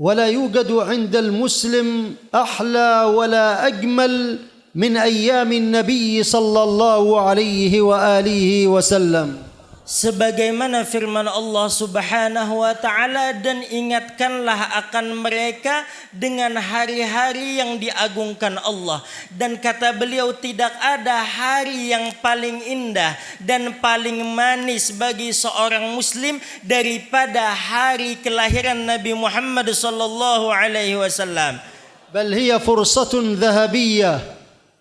ولا يوجد عند المسلم أحلى ولا أجمل من أيام النبي صلى الله عليه وآله وسلم. Sebagaimana firman Allah Subhanahu wa taala, dan ingatkanlah akan mereka dengan hari-hari yang diagungkan Allah. Dan kata beliau, tidak ada hari yang paling indah dan paling manis bagi seorang muslim daripada hari kelahiran Nabi Muhammad sallallahu alaihi wasallam. بل هي فرصة ذهبية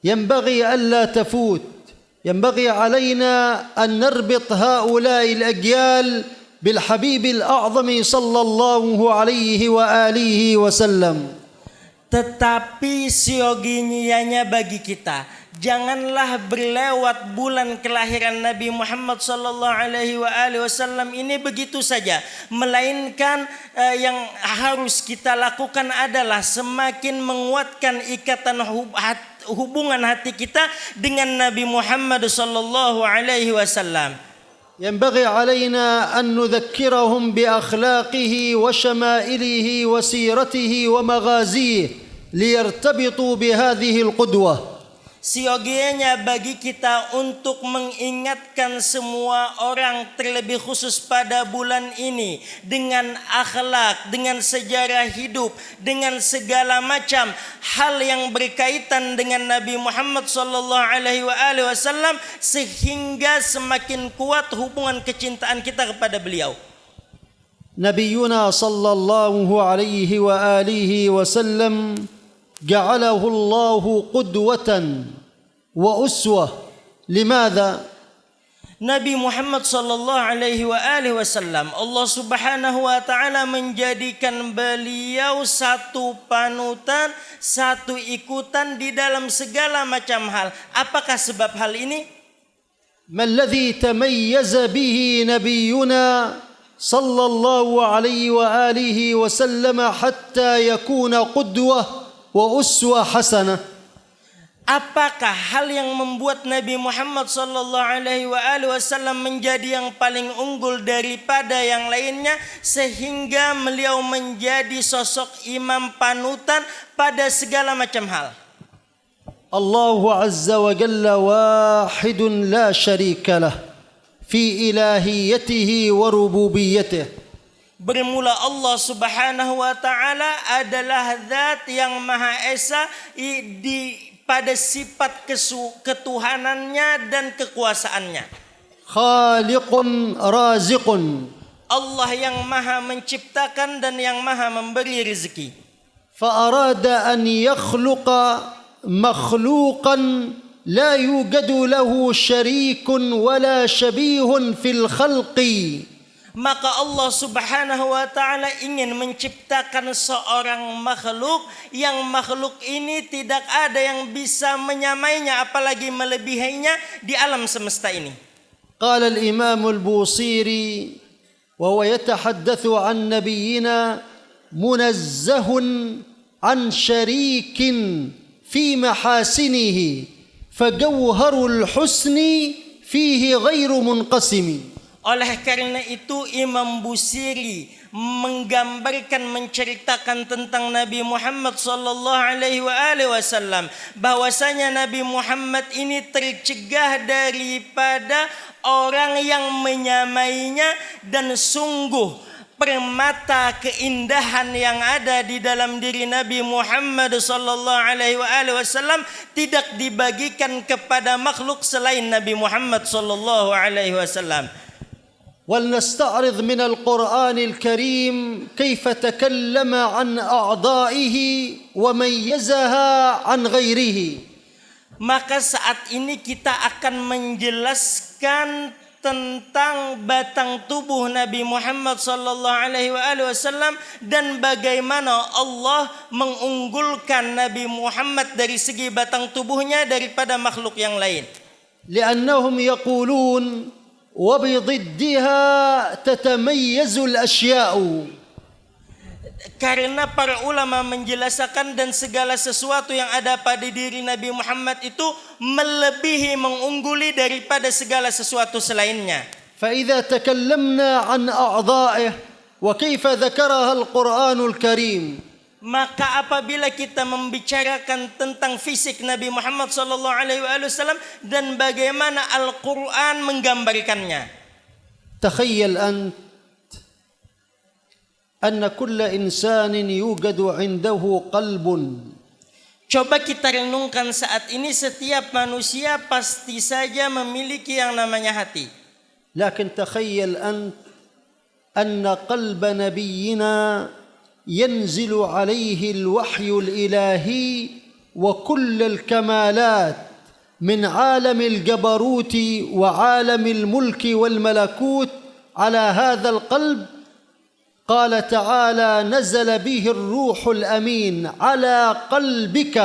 ينبغي ألا تفوت. ينبغي علينا أن نربط هؤلاء الأجيال بالحبيب الأعظم صلى الله عليه وآله وسلم. Tetapi siogianya bagi kita, janganlah berlewat bulan kelahiran Nabi Muhammad sallallahu alaihi wasallam ini begitu saja, melainkan yang harus kita lakukan adalah semakin menguatkan ikatan hubungan hati kita dengan Nabi Muhammad sallallahu alaihi wasallam. ينبغي علينا أن نذكرهم بأخلاقه وشمائله وسيرته ومغازيه ليرتبطوا بهذه القدوة. Siogianya bagi kita untuk mengingatkan semua orang, terlebih khusus pada bulan ini, dengan akhlak, dengan sejarah hidup, dengan segala macam hal yang berkaitan dengan Nabi Muhammad sallallahu alaihi wasallam, sehingga semakin kuat hubungan kecintaan kita kepada beliau. نبينا صلى الله عليه وآله وسلم جعله الله قدوة وأسوة. لماذا؟ Nabi Muhammad sallallahu alaihi wasallam, Allah Subhanahu wa taala menjadikan beliau satu panutan, satu ikutan di dalam segala macam hal. Apakah sebab hal ini? ما الذي تميز به نبينا صلى الله عليه وآله وسلم حتى يكون قدوة وأسوة حسنة؟ Apakah hal yang membuat Nabi Muhammad sallallahu alaihi wasallam menjadi yang paling unggul daripada yang lainnya, sehingga beliau menjadi sosok imam panutan pada segala macam hal? الله عز وجل واحد لا شريك له في إلهيته وربوبيته. Bermula Allah Subhanahu wa taala adalah zat yang Maha Esa pada sifat ketuhanannya dan kekuasaannya. Khaliqun raziqun. Allah yang Maha menciptakan dan yang Maha memberi rezeki. Fa'arada an yakhluqa makhluqan la yujadu lahu syarikun wala syabihun fil khalqi. Maka Allah Subhanahu wa taala ingin menciptakan seorang makhluk yang makhluk ini tidak ada yang bisa menyamainya apalagi melebihinya di alam semesta ini. Qala al-Imam al-Busiri wa huwa yatahaddatsu an nabiyyina munazzahun an syarikin fi mahasinihi fajawharul husni fihi ghairu munqasimi. Oleh karena itu Imam Busiri menggambarkan, menceritakan tentang Nabi Muhammad sallallahu alaihi wasallam, bahwasanya Nabi Muhammad ini tercegah daripada orang yang menyamainya, dan sungguh permata keindahan yang ada di dalam diri Nabi Muhammad sallallahu alaihi wasallam tidak dibagikan kepada makhluk selain Nabi Muhammad sallallahu alaihi wasallam. ولنستعرض من القرآن الكريم كيف تكلم عن أعضائه وميزها عن غيره. Maka saat ini kita akan menjelaskan tentang batang tubuh Nabi Muhammad sallallahu alaihi wasallam dan bagaimana Allah mengunggulkan Nabi Muhammad dari segi batang tubuhnya daripada makhluk yang lain. لأنهم يقولون وبضدها تتميز الأشياء. Karena para ulama menjelaskan dan segala sesuatu yang ada pada diri Nabi Muhammad itu melebihi, mengungguli daripada segala sesuatu selainnya. فإذا تكلمنا عن أعضائه وكيف ذكرها القرآن الكريم. Maka apabila kita membicarakan tentang fisik Nabi Muhammad sallallahu alaihi wasallam dan bagaimana Al-Qur'an menggambarkannya. تخيل أنت أن كل إنسان يوجد عنده قلب. Coba kita renungkan saat ini setiap manusia pasti saja memiliki yang namanya hati. لكن تخيل أنت أن قلب نبينا ينزل عليه الوحي الإلهي وكل الكمالات من عالم الجبروت وعالم الملك والملكوت على هذا القلب. قال تعالى: نزل به الروح الأمين على قلبك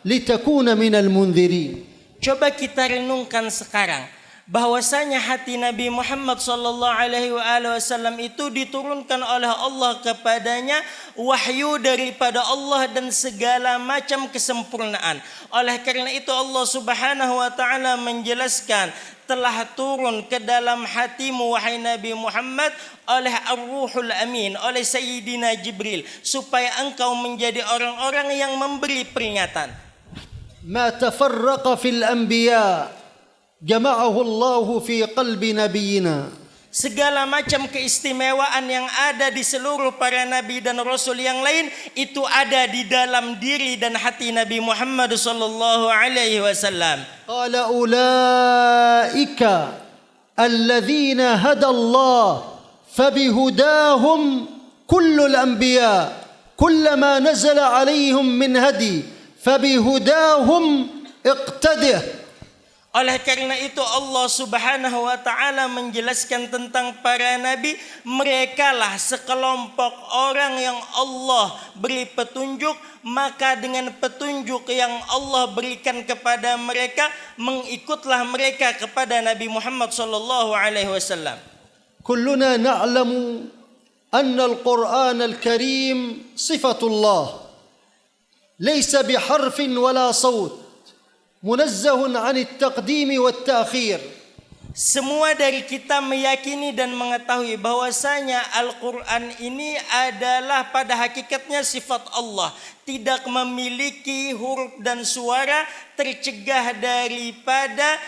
لتكون من المنذرين. Coba kita renungkan sekarang bahwasanya hati Nabi Muhammad sallallahu alaihi wasallam itu diturunkan oleh Allah kepadanya wahyu daripada Allah dan segala macam kesempurnaan. Oleh karena itu Allah Subhanahu wa taala menjelaskan telah turun ke dalam hatimu wahai Nabi Muhammad oleh Ar-Ruhul Amin, oleh Sayyidina Jibril supaya engkau menjadi orang-orang yang memberi peringatan. ما تفرق في الأنبياء جمعه الله في قلب نبينا. Segala macam keistimewaan yang ada di seluruh para nabi dan rasul yang lain itu ada di dalam diri dan hati Nabi Muhammad sallallahu alaihi wasallam. قال أولئك الذين هدى الله فبهداهم كل الأنبياء كلما نزل عليهم من هدي فبهداهم اقتده. Oleh karena itu Allah Subhanahu wa taala menjelaskan tentang para nabi, merekalah sekelompok orang yang Allah beri petunjuk, maka dengan petunjuk yang Allah berikan kepada mereka mengikutlah mereka kepada Nabi Muhammad sallallahu alaihi wasallam. كلنا نعلم أن القرآن الكريم صفة الله ليس بحرف ولا صوت منزه عن التقديم والتأخير. Semua dari kita meyakini dan mengetahui bahwasanya Al-Quran ini adalah pada hakikatnya sifat Allah, tidak memiliki huruf dan suara, tercegah daripada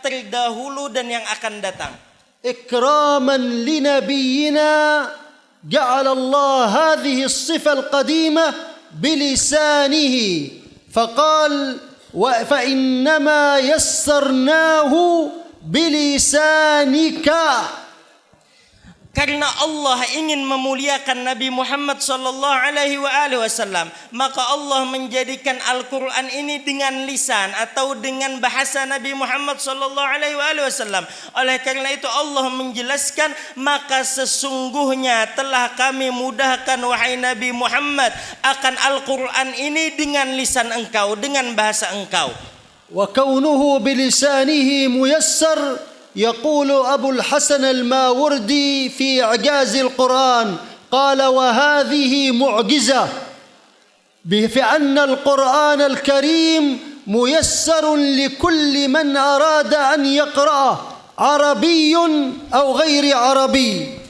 terdahulu dan yang akan datang. إكراما لنبينا جعل الله هذه الصفة القديمة بلسانه فقال: فإنما يسرناه بلسانك. Karena Allah ingin memuliakan Nabi Muhammad sallallahu alaihi wasallam, maka Allah menjadikan Al-Qur'an ini dengan lisan atau dengan bahasa Nabi Muhammad sallallahu alaihi wasallam. Oleh karena itu Allah menjelaskan, maka sesungguhnya telah kami mudahkan wahai Nabi Muhammad akan Al-Qur'an ini dengan lisan engkau, dengan bahasa engkau. Wa kaunuhu bilisanihi muyassar. يقول أبو الحسن الماوردي في إعجاز القرآن قال: وهذه معجزة بأن القرآن الكريم ميسر لكل من أراد أن يقرأه عربي أو غير عربي.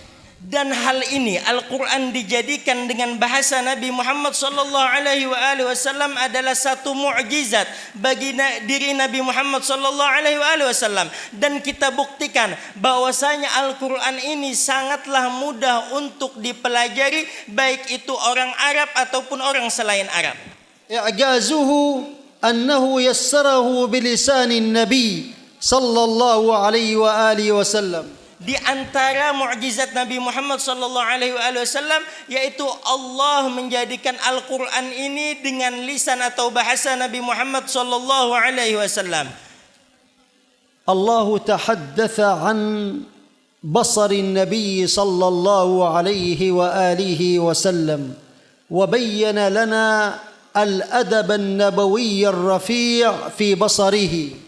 Dan hal ini Al-Quran dijadikan dengan bahasa Nabi Muhammad sallallahu alaihi wasallam adalah satu mukjizat bagi diri Nabi Muhammad sallallahu alaihi wasallam, dan kita buktikan bahwasanya Al-Quran ini sangatlah mudah untuk dipelajari baik itu orang Arab ataupun orang selain Arab. I'jazuhu annahu yassarahu bilisanin nabi sallallahu alaihi wasallam. Di antara mukjizat Nabi Muhammad sallallahu alaihi wasallam yaitu Allah menjadikan Al-Qur'an ini dengan lisan atau bahasa Nabi Muhammad sallallahu alaihi wasallam. Allah tahaddatsa an basar an-nabi sallallahu alaihi wa alihi wasallam wa bayyana lana al-adab an-nabawi ar-rafi' fi basarihi.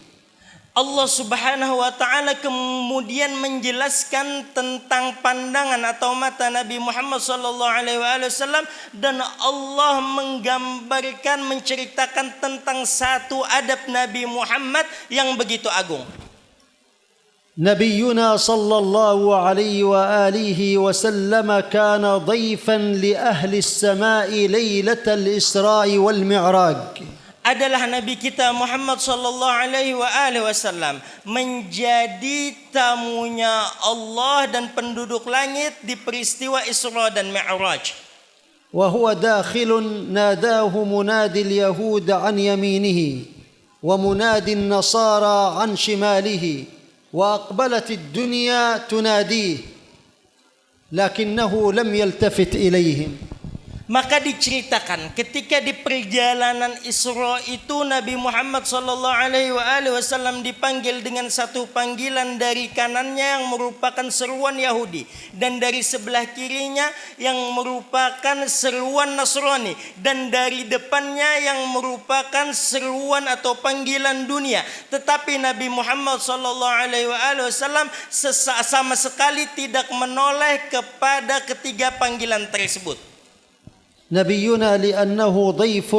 Allah Subhanahu wa taala kemudian menjelaskan tentang pandangan atau mata Nabi Muhammad sallallahu alaihi wasallam, dan Allah menggambarkan, menceritakan tentang satu adab Nabi Muhammad yang begitu agung. نبينا صلى الله عليه وآله وسلم كان ضيفا لأهل السماء ليلة الإسراء والمعراج. Adalah Nabi kita Muhammad sallallahu alaihi wasallam menjadi tamunya Allah dan penduduk langit di peristiwa Isra dan Mi'raj. وهو داخل ناداه منادي اليهود عن يمينه ومنادي النصارى عن شماله وأقبلت الدنيا تناديه لكنه لم يلتفت إليهم. Maka diceritakan ketika di perjalanan Isra itu Nabi Muhammad sallallahu alaihi wasallam dipanggil dengan satu panggilan dari kanannya yang merupakan seruan Yahudi dan dari sebelah kirinya yang merupakan seruan Nasrani dan dari depannya yang merupakan seruan atau panggilan dunia. Tetapi Nabi Muhammad sallallahu alaihi wasallam sama sekali tidak menoleh kepada ketiga panggilan tersebut. نبينا لأنه ضيف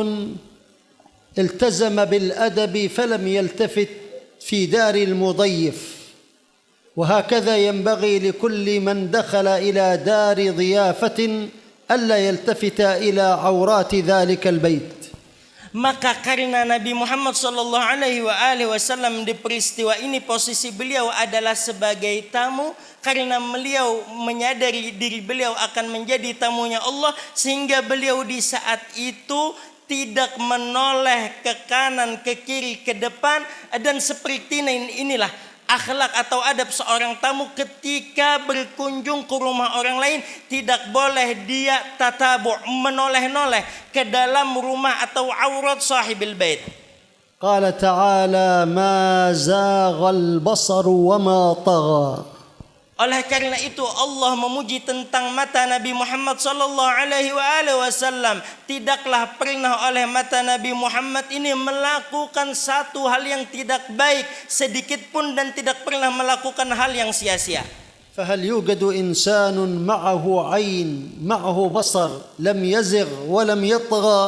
التزم بالأدب فلم يلتفت في دار المضيف، وهكذا ينبغي لكل من دخل إلى دار ضيافة ألا يلتفت إلى عورات ذلك البيت. Maka karena Nabi Muhammad sallallahu alaihi wasallam di peristiwa ini posisi beliau adalah sebagai tamu, karena beliau menyadari diri beliau akan menjadi tamunya Allah sehingga beliau di saat itu tidak menoleh ke kanan, ke kiri, ke depan. Dan seperti inilah akhlak atau adab seorang tamu ketika berkunjung ke rumah orang lain. Tidak boleh dia tatabu' menoleh-noleh ke dalam rumah atau aurat sahibil bait. قال تعالى ما زاغ البصر وما طغى. Oleh karena itu Allah memuji tentang mata Nabi Muhammad sallallahu alaihi wasallam. Tidaklah pernah oleh mata Nabi Muhammad ini melakukan satu hal yang tidak baik sedikit pun dan tidak pernah melakukan hal yang sia-sia. فهل يوجد إنسان معه عين معه بصر لم يزغ ولم يطغى؟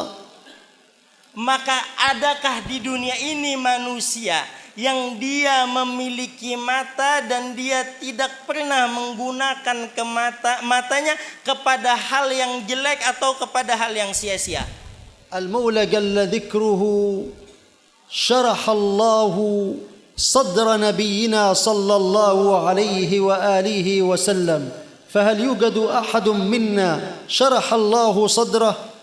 Maka adakah di dunia ini manusia yang dia memiliki mata dan dia tidak pernah menggunakan matanya kepada hal yang jelek atau kepada hal yang sia-sia? المولى جل ذكره شرح الله صدر نبينا صلى الله عليه وآله وسلم فهل يوجد أحد منا شرح الله صدره؟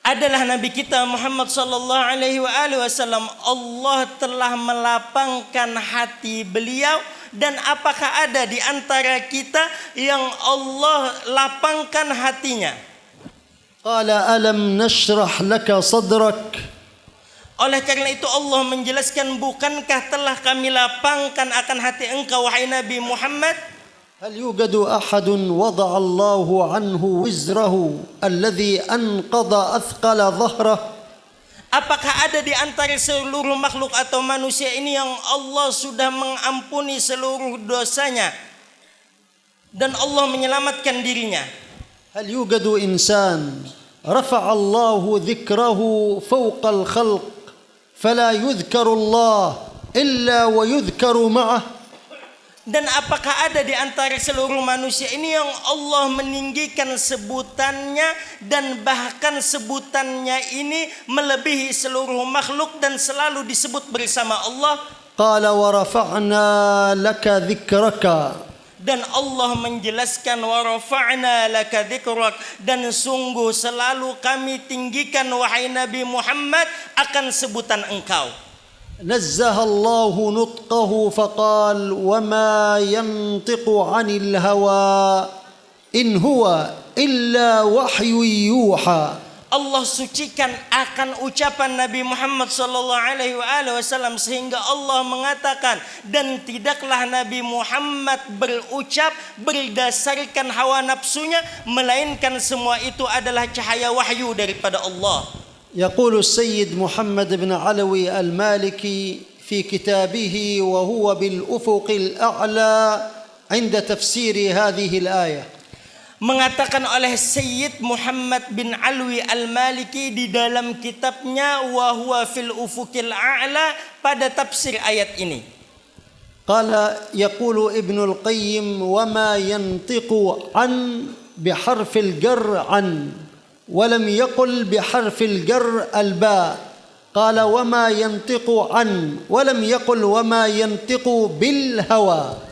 Adalah Nabi kita Muhammad sallallahu alaihi wasallam. Allah telah melapangkan hati beliau, dan apakah ada di antara kita yang Allah lapangkan hatinya? Qala alam nashrah laka sadrak. Oleh karena itu Allah menjelaskan, bukankah telah kami lapangkan akan hati engkau wahai Nabi Muhammad? هل يوجد أحد وضع الله عنه وزره الذي أنقض أثقل ظهره؟ Apakah ada di antara seluruh makhluk atau manusia ini yang Allah sudah mengampuni seluruh dosanya dan Allah menyelamatkan dirinya? هل يوجد إنسان رفع الله ذكره فوق الخلق فلا يذكر الله إلا ويذكر معه؟ Dan apakah ada di antara seluruh manusia ini yang Allah meninggikan sebutannya dan bahkan sebutannya ini melebihi seluruh makhluk dan selalu disebut bersama Allah? Qala wa rafa'na laka dhikraka. Dan Allah menjelaskan wa rafa'na laka dhikrak, dan sungguh selalu kami tinggikan wahai Nabi Muhammad akan sebutan engkau. نزه الله نطقه فقال وما ينطق عن الهوى إن هو إلا وحي يوحى. Allah sucikan akan ucapan Nabi Muhammad sallallahu alaihi wasallam sehingga Allah mengatakan, dan tidaklah Nabi Muhammad berucap berdasarkan hawa nafsunya, melainkan semua itu adalah cahaya wahyu daripada Allah. يقول السيد محمد بن علوي المالكي في كتابه وهو بالأفق الأعلى عند تفسير هذه الآية. Mengatakan oleh Sayyid Muhammad bin Alwi al-Maliki di dalam kitabnya wa huwa fil ufuqil a'la pada tafsir ayat ini. قال يقول ابن القيم وما ينطق عن بحرف الجر عن ولم يقل بحرف الجر الباء قال وما ينطق عن ولم يقل وما ينطق بالهوى.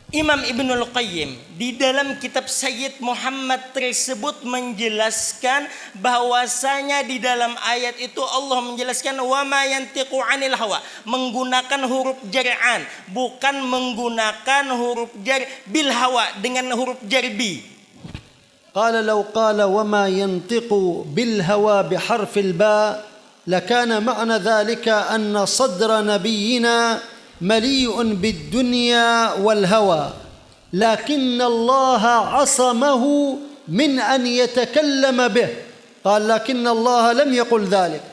Imam Ibnul Qayyim di dalam kitab Sayyid Muhammad tersebut menjelaskan bahwasanya di dalam ayat itu Allah menjelaskan wa ma yantiqu 'anil hawa, menggunakan huruf jar'an, bukan menggunakan huruf jar bil hawa dengan huruf jar bi. قال لو قال وما ينطق بالهوى بحرف الباء لكان معنى ذلك أن صدر نبينا مليء بالدنيا والهوى لكن الله عصمه من أن يتكلم به قال لكن الله لم يقل ذلك.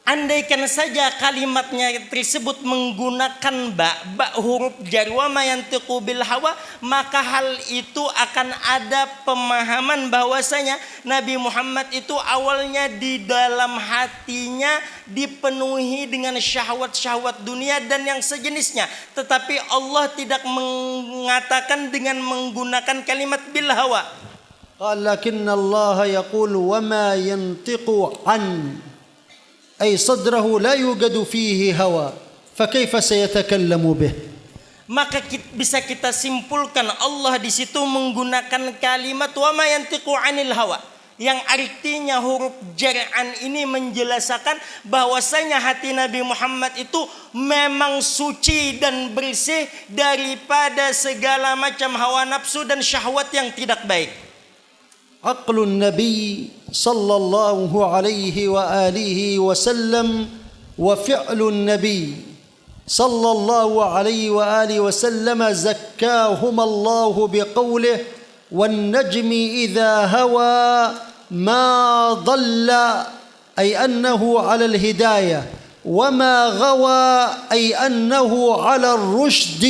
Andaikan saja kalimatnya tersebut menggunakan ba huruf jar wa ma yantiqu bil hawa, maka hal itu akan ada pemahaman bahwasanya Nabi Muhammad itu awalnya di dalam hatinya dipenuhi dengan syahwat-syahwat dunia dan yang sejenisnya, tetapi Allah tidak mengatakan dengan menggunakan kalimat bil hawa. قال لكن الله يقول وما ينطق عن أي صدره لا يوجد فيه هوى فكيف سيتكلم به. Maka bisa kita simpulkan Allah di situ menggunakan kalimat wa ma yantiqu 'anil hawa, yang artinya huruf jar'an ini menjelaskan bahwasanya hati Nabi Muhammad itu memang suci dan bersih daripada segala macam hawa nafsu dan syahwat yang tidak baik. عقل النبي صلى الله عليه وآله وسلم وفعل النبي صلى الله عليه وآله وسلم زكاهما الله بقوله والنجم إذا هوى ما ضل أي أنه على الهداية وما غوى أي أنه على الرشد.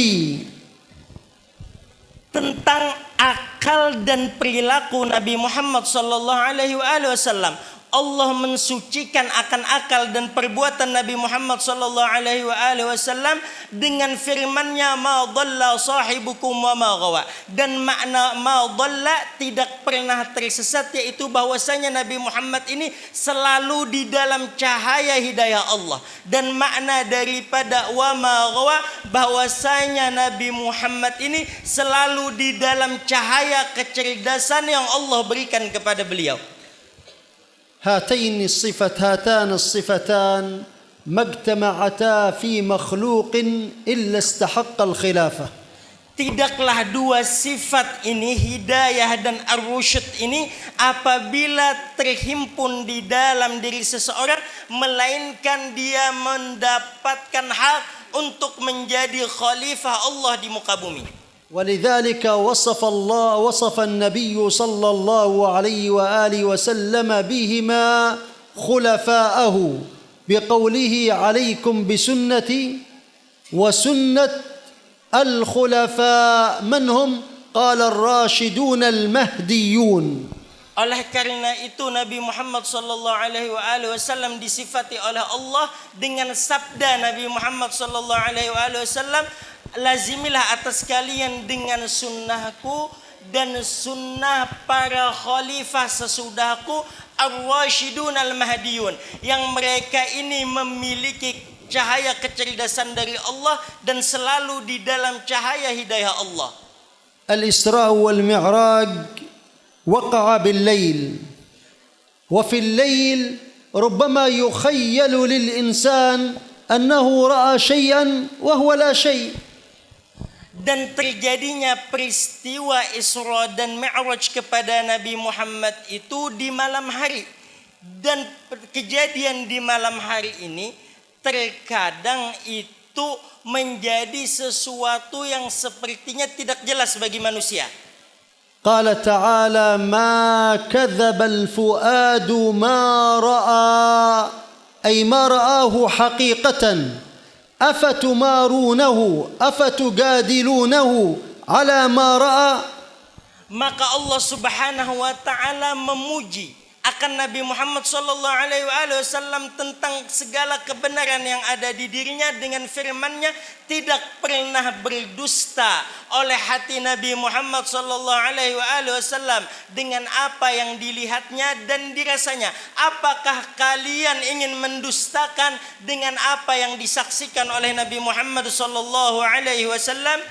Tentang akal dan perilaku Nabi Muhammad sallallahu alaihi wasallam, Allah mensucikan akan akal dan perbuatan Nabi Muhammad sallallahu alaihi wasallam dengan firman-Nya ma dhalla sahibukum wa ma ghawa, dan makna ma dhalla tidak pernah tersesat, yaitu bahwasanya Nabi Muhammad ini selalu di dalam cahaya hidayah Allah, dan makna daripada wa ma ghawa bahwasanya Nabi Muhammad ini selalu di dalam cahaya kecerdasan yang Allah berikan kepada beliau. هاتان الصفتان ما اجتمعتا في مخلوق إلا استحق الخلافة. Tidaklah dua sifat ini, hidayah dan ar-rusyd ini, apabila terhimpun di dalam diri seseorang, melainkan dia mendapatkan hak untuk menjadi khalifah Allah di muka bumi. ولذلك وصف النبي صلى الله عليه وآله وسلم بهما خلفاءه بقوله عليكم بسنتي وسنة الخلفاء من هم؟ قال الراشدون المهديون. Oleh karena itu Nabi Muhammad sallallahu alaihi wasallam disifati oleh Allah dengan sabda Nabi Muhammad sallallahu alaihi wasallam, lazimilah atas kalian dengan sunnahku dan sunnah para khalifah sesudahku ar-rasyidun al-mahdiyun, yang mereka ini memiliki cahaya kecerdasan dari Allah dan selalu di dalam cahaya hidayah Allah. Al-Isra wal Mi'raj وقع بالليل وفي الليل ربما يخيل للإنسان أنه رأى شيئا وهو لا شيء. Dan terjadinya peristiwa Isra dan Mi'raj kepada Nabi Muhammad itu di malam hari, dan kejadian di malam hari ini terkadang itu menjadi sesuatu yang sepertinya tidak jelas bagi manusia. قال تعالى ما كذب الفؤاد ما رأى أي ما رآه حقيقة أفتمارونه أفتجادلونه على ما رأى. Maka Allah Subhanahu wa taala memuji akan Nabi Muhammad sallallahu alaihi wasallam tentang segala kebenaran yang ada di dirinya dengan firman-Nya, tidak pernah berdusta oleh hati Nabi Muhammad sallallahu alaihi wasallam dengan apa yang dilihatnya dan dirasanya. Apakah kalian ingin mendustakan dengan apa yang disaksikan oleh Nabi Muhammad sallallahu alaihi wasallam?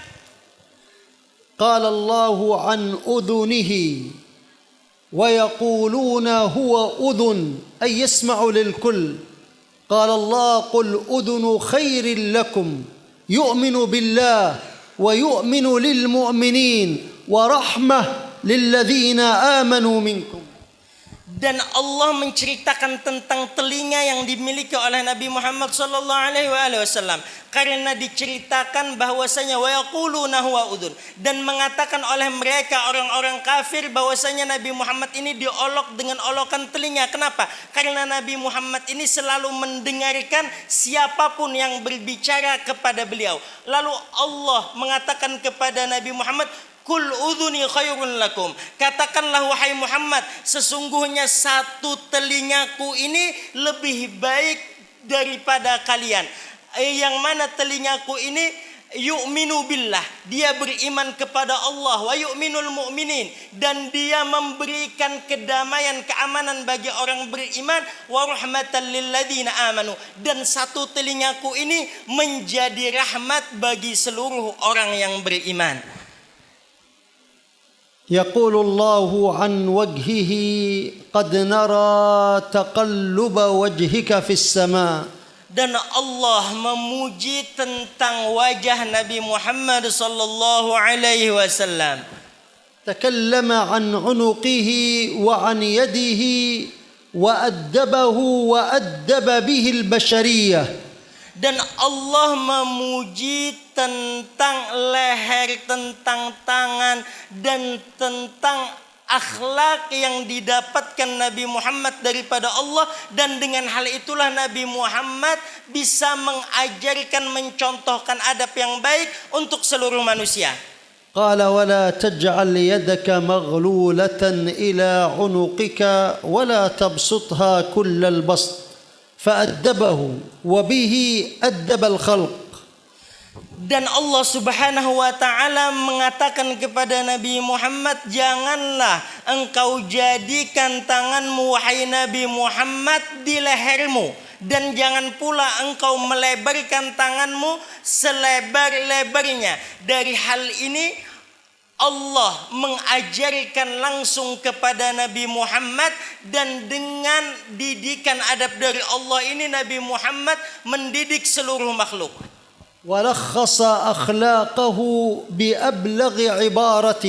قال الله عن أذنه ويقولون هو أذن أي يسمع للكل قال الله قل أذن خير لكم يؤمن بالله ويؤمن للمؤمنين ورحمة للذين آمنوا منكم. Dan Allah menceritakan tentang telinga yang dimiliki oleh Nabi Muhammad sallallahu alaihi wasallam, karena diceritakan bahwasanya wa yaquluna huwa udhun, dan mengatakan oleh mereka orang-orang kafir bahwasanya Nabi Muhammad ini diolok dengan olokan telinga. Kenapa? Karena Nabi Muhammad ini selalu mendengarkan siapapun yang berbicara kepada beliau. Lalu Allah mengatakan kepada Nabi Muhammad, Kul udhuni khairun lakum. Katakanlah wahai Muhammad, sesungguhnya satu telingaku ini lebih baik daripada kalian. Yang mana telingaku ini yu'minu billah, dia beriman kepada Allah, wa yu'minul mu'minin, dan dia memberikan kedamaian, keamanan bagi orang beriman, wa rahmatan lil ladzina amanu, dan satu telingaku ini menjadi rahmat bagi seluruh orang yang beriman. يقول الله عن وجهه قد نرى تقلب وجهك في السماء. Dan Allah memuji tentang wajah Nabi Muhammad sallallahu alaihi wasallam. تكلم عن عنقه وعن يده وأدبه وأدب به البشرية. Dan Allah memuji tentang leher, tentang tangan, dan tentang akhlak yang didapatkan Nabi Muhammad daripada Allah. Dan dengan hal itulah Nabi Muhammad bisa mengajarkan, mencontohkan adab yang baik untuk seluruh manusia. قال ولا تجعل يدك مغلولة إلى عنقك ولا تبسطها كل البسط فأدبه وبه أدب الخلق. Dan Allah Subhanahu wa taala mengatakan kepada Nabi Muhammad, janganlah engkau jadikan tanganmu wahai Nabi Muhammad di lehermu, dan jangan pula engkau melebarkan tanganmu selebar-lebarnya. Dari hal ini Allah mengajarkan langsung kepada Nabi Muhammad, dan dengan didikan adab dari Allah ini Nabi Muhammad mendidik seluruh makhluk. ولخص أخلاقه بأبلغ عبارة.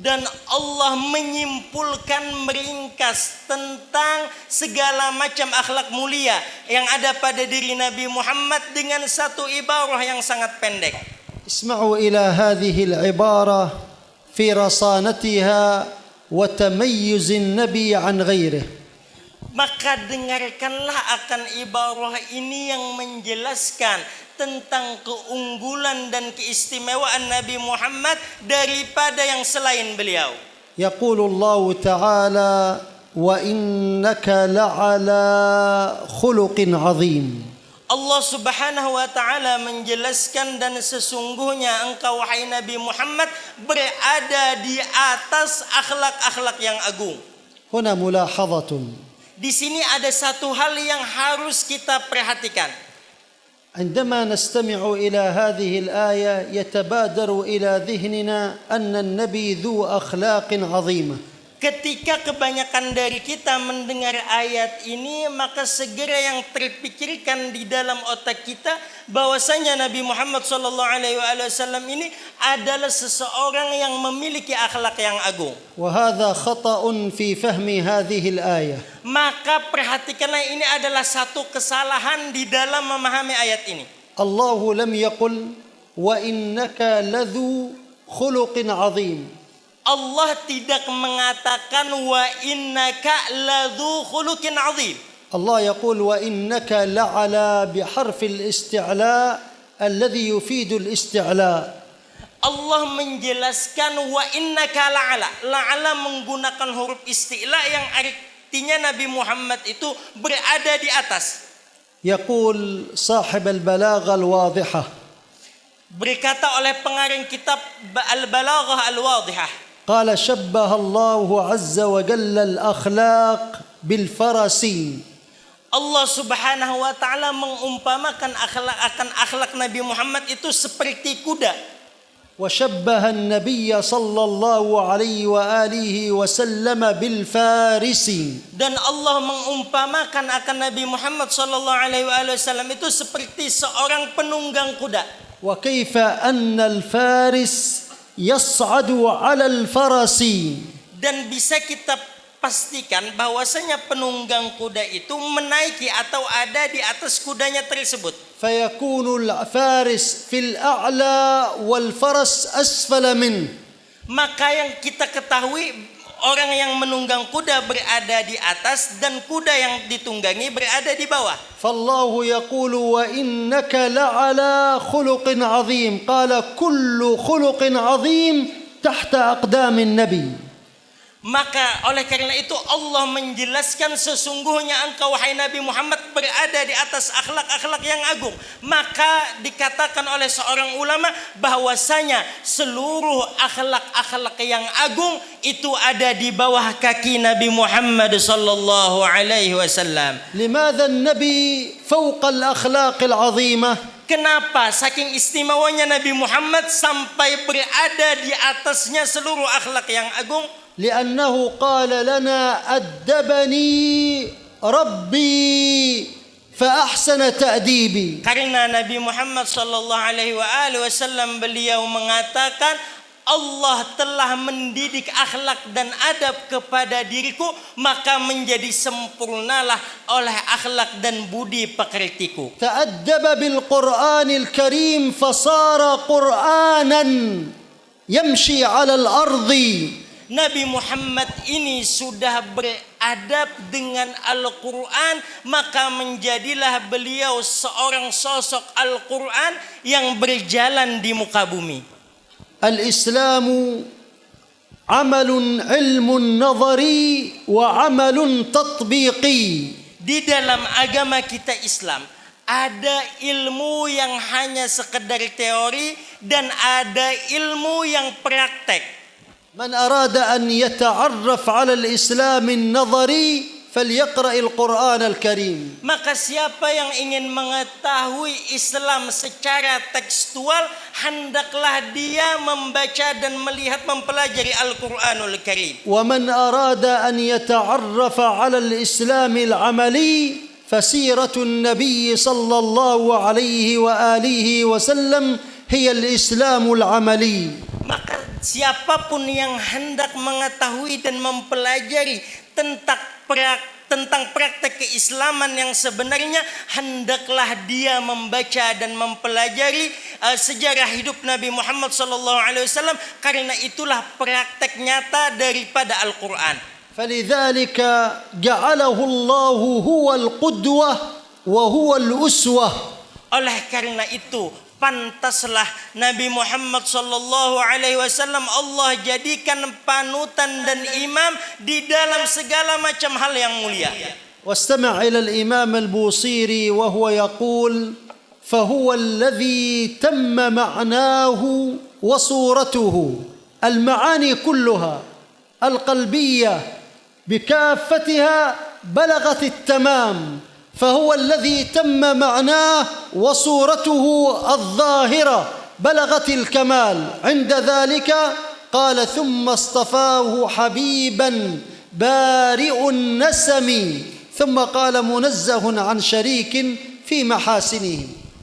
Dan Allah menyimpulkan, meringkas tentang segala macam akhlak mulia yang ada pada diri Nabi Muhammad dengan satu ibarah yang sangat pendek. اسمعوا إلى هذه العبارة في رصانتها وتميز النبي عن غيره. Maka dengarkanlah akan ibarah ini yang menjelaskan tentang keunggulan dan keistimewaan Nabi Muhammad daripada yang selain beliau. يقول الله تعالى وإنك لعلى خلق عظيم. Allah Subhanahu wa taala menjelaskan, dan sesungguhnya engkau wahai Nabi Muhammad berada di atas akhlak-akhlak yang agung. هنا ملاحظة. Di sini ada satu hal yang harus kita perhatikan. عندما نستمع إلى هذه الآية يتبادر إلى ذهننا أن النبي ذو أخلاق عظيمة. Ketika kebanyakan dari kita mendengar ayat ini, maka segera yang terpikirkan di dalam otak kita bahwasanya Nabi Muhammad SAW ini adalah seseorang yang memiliki akhlak yang agung. وهذا خطأ في فهم هذه الآية. Maka perhatikanlah, ini adalah satu kesalahan di dalam memahami ayat ini. الله لم يقل وإنك لذو خلق عظيم. Allah tidak mengatakan wa innaka ladzu khuluqin azim. الله يقول وإنك لعلى بحرف الاستعلاء الذي يفيد الاستعلاء. Allah menjelaskan wa innaka la'ala. La'ala menggunakan huruf isti'la yang buktinya Nabi Muhammad itu berada di atas. يقول صاحب البلاغة الواضحة Berkata oleh pengarang kitab Al-Balaghah Al-Wadhihah, قال شبه الله عز وجل الأخلاق بالفرس Allah Subhanahu wa taala mengumpamakan akhlak Nabi Muhammad itu seperti kuda. وشبه النبي صلى الله عليه وآله وسلم بالفارس Dan Allah mengumpamakan akan Nabi Muhammad sallallahu alaihi wasallam itu seperti seorang penunggang kuda. وكيف أن الفارس يصعد على الفرس Dan bisa kita pastikan bahwasanya penunggang kuda itu menaiki atau ada di atas kudanya tersebut. فيكون الفارس في الأعلى والفرس أسفل منه. Maka yang kita ketahui, orang yang menunggang kuda berada di atas dan kuda yang ditunggangi berada di bawah. فالله يقول وإنك لعلى خلق عظيم قال كل خلق عظيم تحت أقدام النبي. Maka oleh karena itu Allah menjelaskan sesungguhnya engkau wahai Nabi Muhammad berada di atas akhlak-akhlak yang agung. Maka dikatakan oleh seorang ulama bahwasanya seluruh akhlak-akhlak yang agung itu ada di bawah kaki Nabi Muhammad sallallahu alaihi wasallam. لماذا النبي فوق الأخلاق العظيمة؟ Kenapa saking istimewanya Nabi Muhammad sampai berada di atasnya seluruh akhlak yang agung? لأنه قال لنا أدبني ربي فأحسن تأديبي. Karena Nabi Muhammad sallallahu alaihi wasallam beliau mengatakan Allah telah mendidik akhlak dan adab kepada diriku, maka menjadi sempurnalah oleh akhlak dan budi pekertiku. تأدب بالقرآن الكريم فصار قرآنا يمشي على الأرض. Nabi Muhammad ini sudah beradab dengan Al-Quran, maka menjadilah beliau seorang sosok Al-Quran yang berjalan di muka bumi. الإسلام عمل علم نظري وعمل تطبيقي. Di dalam agama kita Islam ada ilmu yang hanya sekedar teori dan ada ilmu yang praktek. من أراد أن يتعرف على الإسلام النظري فليقرأ القرآن الكريم. Maka siapa yang ingin mengetahui Islam secara tekstual, hendaklah dia membaca dan melihat mempelajari Al-Quranul Karim. ومن أراد أن يتعرف على الإسلام العملي فسيرة النبي صلى الله عليه وآله وسلم هي الإسلام العملي. Maka siapapun yang hendak mengetahui dan mempelajari tentang praktek keislaman yang sebenarnya, hendaklah dia membaca dan mempelajari sejarah hidup Nabi Muhammad SAW, karena itulah praktek nyata daripada Al-Quran. فلذلك جعله الله هو القدوة وهو الأسوة. Oleh karena itu pantaslah Nabi Muhammad sallallahu alaihi wasallam Allah jadikan panutan dan imam di dalam segala macam hal yang mulia. واستمع إلى الإمام البوصيري وهو يقول فهو الذي تم معناه وصورته المعاني كلها القلبية بكافتها بلغت التمام، فهو الذي تم معناه وصورته الظاهرة بلغت الكمال. عند ذلك قال ثم اصطفاه حبيبا بارئ النسم ثم قال منزه عن شريك في محاسنه.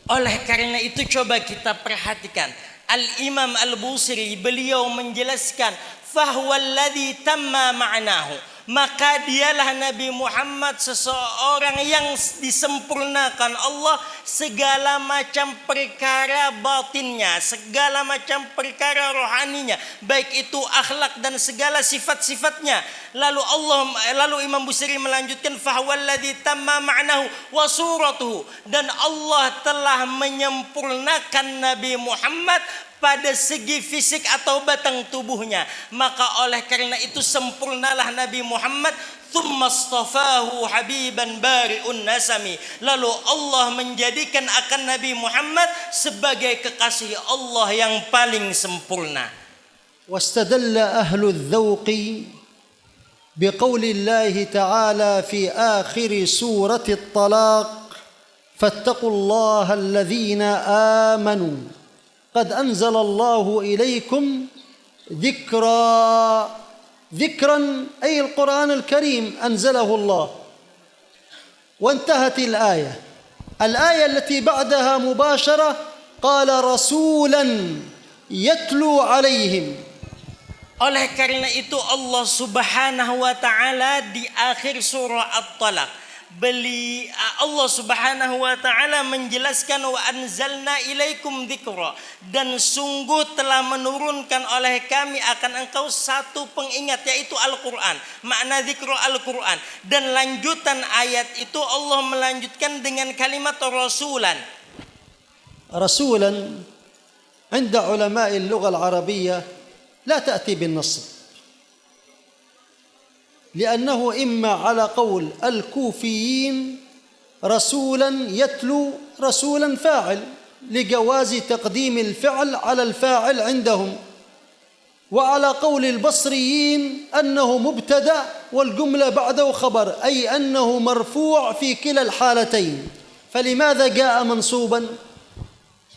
Oleh karena itu coba kita perhatikan Al-Imam Al-Busiri, beliau menjelaskan fahuwallazi tamma ma'nahu, maka dialah Nabi Muhammad seseorang yang disempurnakan Allah segala macam perkara batinnya, segala macam perkara rohaninya, baik itu akhlak dan segala sifat-sifatnya. Lalu Imam Busiri melanjutkan fahuwallazi tamma ma'nahu wa suratuhu, dan Allah telah menyempurnakan Nabi Muhammad pada segi fisik atau batang tubuhnya. Maka oleh karena itu sempurnalah Nabi Muhammad, thumma astafahu habiban bari'un nasami. Lalu Allah menjadikan akan Nabi Muhammad sebagai kekasih Allah yang paling sempurna. واستدل أهل الذوق بقول الله تعالى في آخر سورة الطلاق فاتقوا الله الذين آمنوا قد أنزل الله إليكم ذكرا أي القرآن الكريم أنزله الله. وانتهت الآية التي بعدها مباشرة قال رسولا يتلو عليهم. Oleh karena itu Allah Subhanahu wa taala di akhir surah At-Talaq, Allah Subhanahu wa taala menjelaskan wa anzalna ilaikum dzikra, dan sungguh telah menurunkan oleh kami akan engkau satu pengingat yaitu Al-Qur'an. Makna dzikra Al-Qur'an. Dan lanjutan ayat itu Allah melanjutkan dengan kalimat rasulan. رسولا عند علماء اللغة العربية لا تأتي بالنصب، لأنه إما على قول الكوفيين رسولا يتلو رسولا فاعل لجواز تقديم الفعل على الفاعل عندهم، وعلى قول البصريين أنه مبتدأ والجملة بعده خبر، أي أنه مرفوع في كلا الحالتين. فلماذا جاء منصوبا؟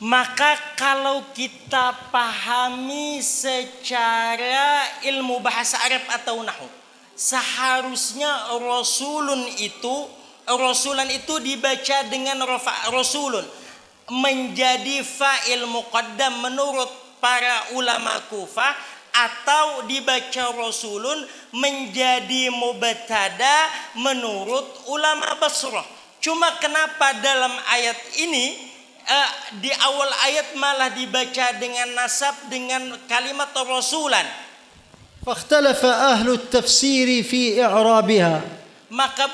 Maka kalau kita pahami secara ilmu bahasa Arab atau nahwu, seharusnya rasulan itu dibaca dengan rafa, rasulun menjadi fa'il muqaddam menurut para ulama Kufah, atau dibaca rasulun menjadi mubtada menurut ulama Basrah. Cuma kenapa dalam ayat ini di awal ayat malah dibaca dengan nasab dengan kalimat rasulan? فاختلف أهل التفسير في إعرابها. Maka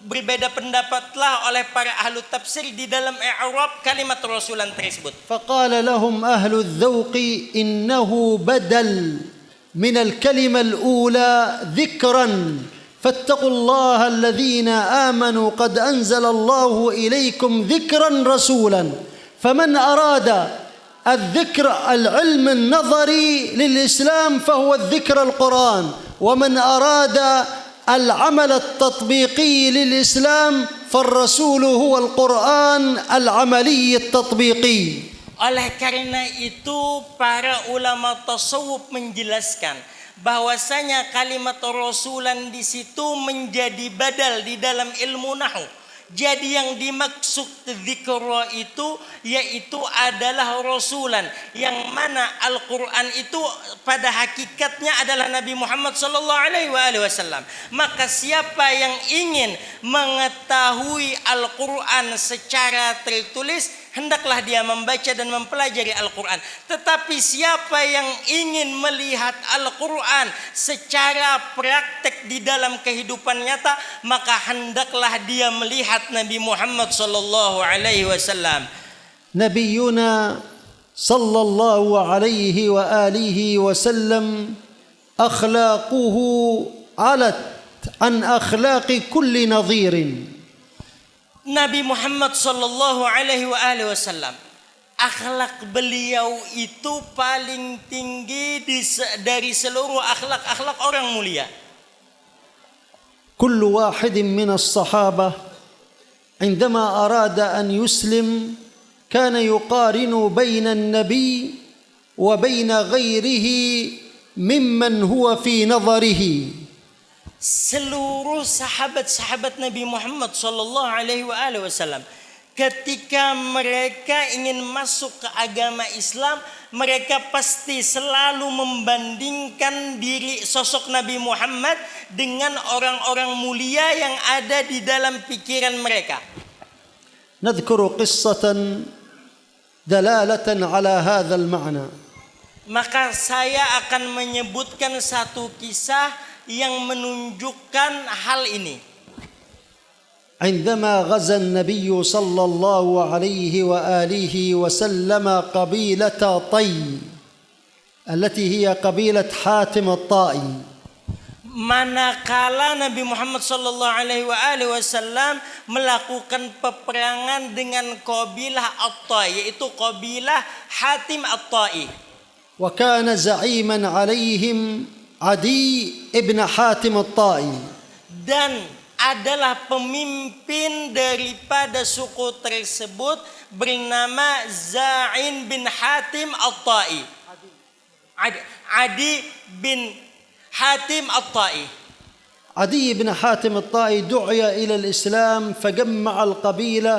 berbeda pendapatlah oleh para ahlu tafsir di dalam i'rab kalimat rasulan tersebut. فقال لهم أهل الذوق إنه بدل من الكلمة الأولى ذكرا فاتقوا الله الذين آمنوا قد أنزل الله إليكم ذكرا رسولا. فمن أراد الذكر العلم النظري للإسلام فهو الذكر القرآن، ومن أراد العمل التطبيقي للإسلام فالرسول هو القرآن العملي التطبيقي. Oleh karena itu para ulama tasawuf menjelaskan bahwasanya kalimat rasulan di situ menjadi badal di dalam ilmu nahwu. Jadi yang dimaksud dzikra itu yaitu adalah rasulan, yang mana Al-Qur'an itu pada hakikatnya adalah Nabi Muhammad sallallahu alaihi wasallam. Maka siapa yang ingin mengetahui Al-Qur'an secara tertulis, hendaklah dia membaca dan mempelajari Al-Qur'an. Tetapi siapa yang ingin melihat Al-Qur'an secara praktek di dalam kehidupan nyata, maka hendaklah dia melihat Nabi Muhammad sallallahu alaihi wasallam. نبينا صلى الله عليه وآله وسلم أخلاقه علت عن أخلاق كل نظير. Nabi Muhammad sallallahu alaihi wasallam, akhlak beliau itu paling tinggi dari seluruh akhlak-akhlak orang mulia. كل واحد من الصحابة عندما أراد أن يسلم كان يقارن بين النبي وبين غيره ممن هو في نظره. Seluruh sahabat-sahabat Nabi Muhammad sallallahu alaihi wasallam ketika mereka ingin masuk ke agama Islam, mereka pasti selalu membandingkan diri sosok Nabi Muhammad dengan orang-orang mulia yang ada di dalam pikiran mereka. نذكر قصة دلالة على هذا المعنى. Maka saya akan menyebutkan satu kisah yang menunjukkan hal ini. عندما غزا النبي صلى الله عليه وآله وسلم قبيلة طي التي هي قبيلة حاتم الطائي. Manakala Nabi Muhammad sallallahu alaihi wasallam melakukan peperangan dengan kabilah At-Tai, yaitu kabilah Hatim At-Tai. وكان زعيما عليهم عدي ابن حاتم الطائي. Dan adalah pemimpin daripada suku tersebut bernama Za'in bin Hatim At-Tai. Adi bin Hatim At-Tai. عدي بن حاتم الطائي دعي إلى الإسلام فجمع القبيلة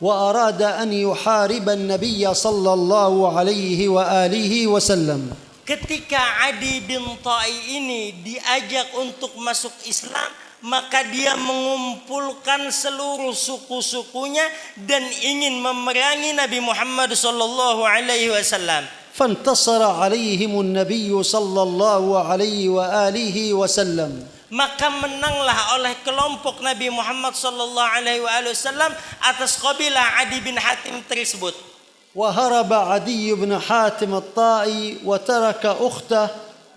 وأراد أن يحارب النبي صلى الله عليه وآله وسلم. Ketika Adi bin Tai ini diajak untuk masuk Islam, maka dia mengumpulkan seluruh suku-sukunya dan ingin memerangi Nabi Muhammad sallallahu alaihi wasallam. فانتصر عليهم النبي صلى الله عليه وآله وسلم. Maka menanglah oleh kelompok Nabi Muhammad sallallahu alaihi wasallam atas kabilah Adi bin Hatim tersebut. وهرب عدي بن حاتم الطائي وترك أخته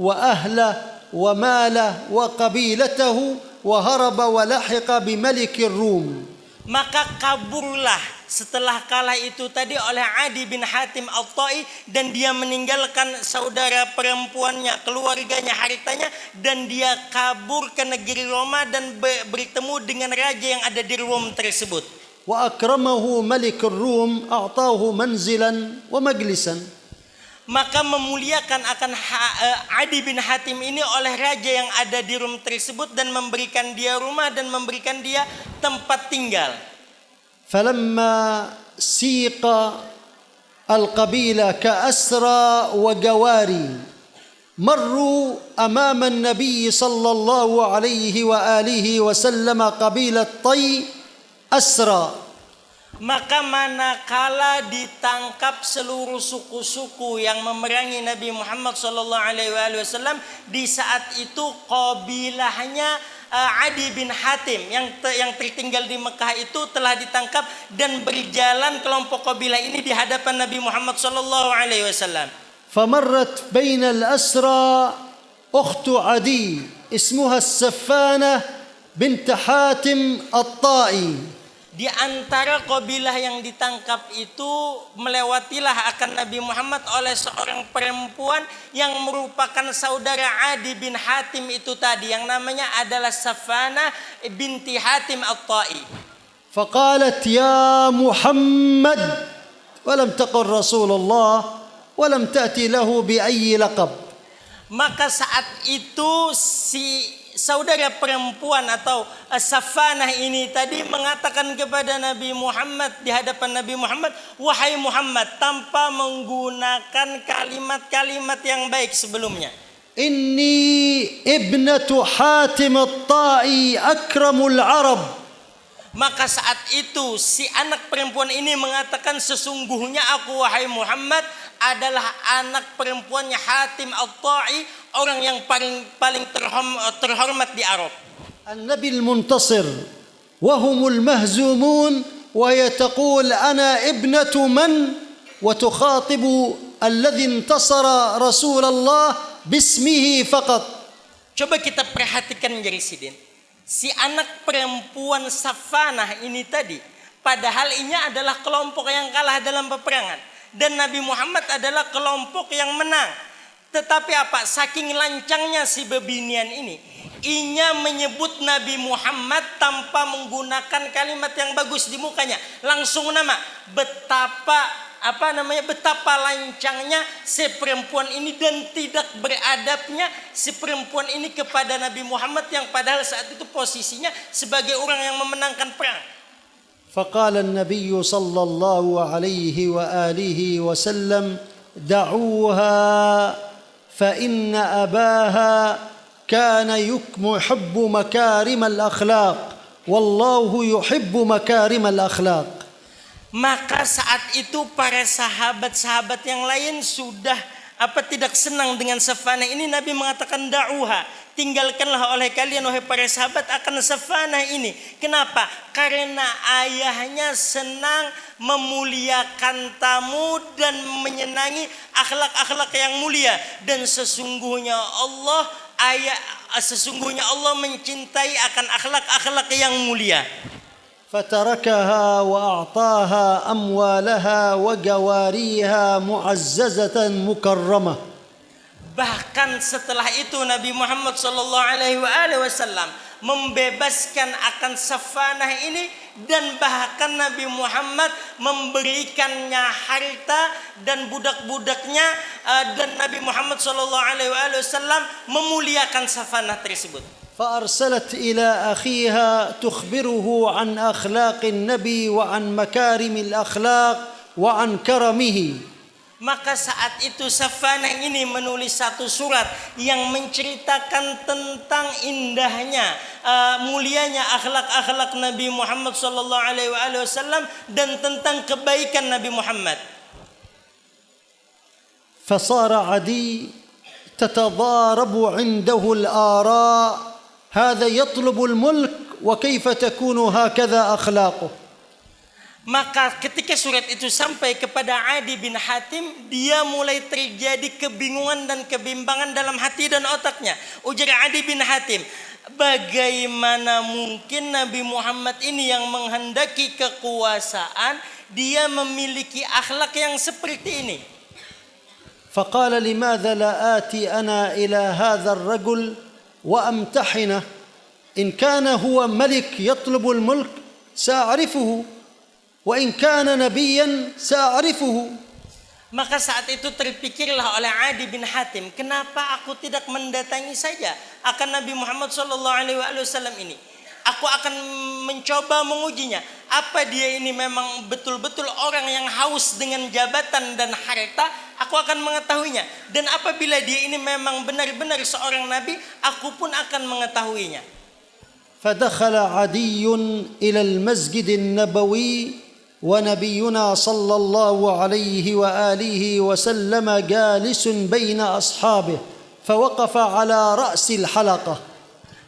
وأهله وماله وقبيلته وهرب ولحق بملك الروم. Maka kaburlah setelah kalah itu tadi oleh Adi bin Hatim At-Tai, dan dia meninggalkan saudara perempuannya, keluarganya, hartanya, dan dia kabur ke negeri Roma dan bertemu dengan raja yang ada di Rom tersebut. وأكرمه ملك الروم أعطاه منزلا ومجلسا. Maka memuliakan akan Adi bin Hatim ini oleh raja yang ada di Rom tersebut dan memberikan dia rumah dan memberikan dia tempat tinggal. فلما سيق القبيلة كأسرى وجواري مروا أمام النبي صلى الله عليه وآله وسلم قبيلة طي أسرى. Maka manakala ditangkap seluruh suku-suku yang memerangi Nabi Muhammad sallallahu alaihi wasallam, di saat itu kabilahnya Adi bin Hatim yang tertinggal di Mekah itu telah ditangkap dan berjalan kelompok kabilah ini di hadapan Nabi Muhammad sallallahu alaihi wasallam. فمرت بين الأسرى أخت عدي اسمها السفانة بنت حاتم الطائي. Di antara kabilah yang ditangkap itu melewatilah akan Nabi Muhammad oleh seorang perempuan yang merupakan saudara Adi bin Hatim itu tadi, yang namanya adalah Safana binti Hatim At-Tai. فقالت يا محمد ولم تقل رسول الله ولم تأتي له بأي لقب. Maka saat itu si saudara perempuan atau Safanah ini tadi mengatakan kepada Nabi Muhammad di hadapan Nabi Muhammad, wahai Muhammad, tanpa menggunakan kalimat-kalimat yang baik sebelumnya. إني ابنة حاتم الطائي أكرم العرب. Maka saat itu si anak perempuan ini mengatakan, sesungguhnya aku wahai Muhammad adalah anak perempuannya Hatim At-Tai, orang yang paling terhormat di Arab. النبي المنتصر وهم المهزومون وهي تقول أنا ابنة من وتخاطب الذي انتصر رسول الله باسمه فقط. Coba kita perhatikan Jari Sidin. Si anak perempuan Safanah ini tadi, padahal ini adalah kelompok yang kalah dalam peperangan, dan Nabi Muhammad adalah kelompok yang menang. Tetapi apa? Saking lancangnya si bebinian ini, inya menyebut Nabi Muhammad tanpa menggunakan kalimat yang bagus di mukanya, langsung nama. Betapa lancangnya si perempuan ini dan tidak beradabnya si perempuan ini kepada Nabi Muhammad yang padahal saat itu posisinya sebagai orang yang memenangkan perang. فقال النبي صلى الله عليه وآله وسلم دعوها فإن أباها كان يحب مكارم الأخلاق والله يحب مكارم الأخلاق. Maka saat itu para sahabat-sahabat yang lain sudah tidak senang dengan Safanah ini. Nabi mengatakan da'uha, tinggalkanlah oleh kalian wahai para sahabat akan safanah ini. Kenapa? Karena ayahnya senang memuliakan tamu dan menyenangi akhlak-akhlak yang mulia, dan sesungguhnya Allah mencintai akan akhlak-akhlak yang mulia. فتركها وأعطاها أموالها وجواريها معززة مكرمة. Bahkan setelah itu Nabi Muhammad SAW membebaskan akan safanah ini, dan bahkan Nabi Muhammad memberikannya harta dan budak-budaknya, dan Nabi Muhammad SAW memuliakan safanah tersebut. فأرسلت إلى أخيها تخبره عن أخلاق النبي وعن مكارم الأخلاق وعن كرمه. Maka saat itu Safanah ini menulis satu surat yang menceritakan tentang indahnya, mulianya akhlak-akhlak Nabi Muhammad SAW dan tentang kebaikan Nabi Muhammad. فصار عدي تتضارب عنده الآراء، هذا يطلب الملك وكيف تكون هكذا أخلاقه. Maka ketika surat itu sampai kepada Adi bin Hatim, dia mulai terjadi kebingungan dan kebimbangan dalam hati dan otaknya. Ujar Adi bin Hatim, bagaimana mungkin Nabi Muhammad ini yang menghendaki kekuasaan, dia memiliki akhlak yang seperti ini. فقال لماذا لا آتي أنا إلى هذا الرجل وأمتحنه، إن كان هو ملك يطلب الملك سأعرفه وإن كان نبيا سأعرفه. Maka saat itu terpikirlah oleh Adi bin Hatim, kenapa aku tidak mendatangi saja akan Nabi Muhammad SAW ini? Aku akan mencoba mengujinya. Apa dia ini memang betul-betul orang yang haus dengan jabatan dan harta? Aku akan mengetahuinya. Dan apabila dia ini memang benar-benar seorang nabi, aku pun akan mengetahuinya. فدخل عدي إلى المسجد النبوي ونبينا صلى الله عليه وآله وسلم جالس بين أصحابه فوقف على رأس الحلقة.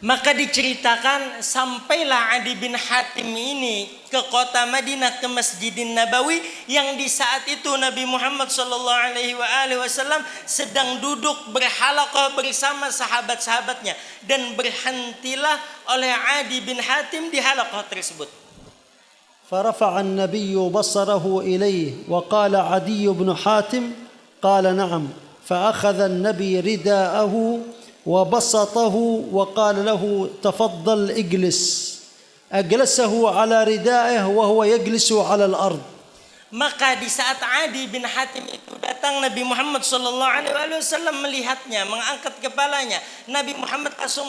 Maka diceritakan sampailah Adi bin Hatim ini ke kota Madinah, ke Masjidin Nabawi, yang di saat itu Nabi Muhammad SAW sedang duduk berhalaqah bersama sahabat-sahabatnya, dan berhentilah oleh Adi bin Hatim di halaqah tersebut. فرفع النبي بصره إليه وقال عدي بن حاتم قال نعم، فأخذ النبي رداءه وبسطه وقال له تفضل اجلس، أجلسه على ردائه وهو يجلس على الأرض. Maka di saat Adi bin Hatim itu datang, Nabi Muhammad SAW melihatnya, mengangkat kepalanya. Nabi Muhammad langsung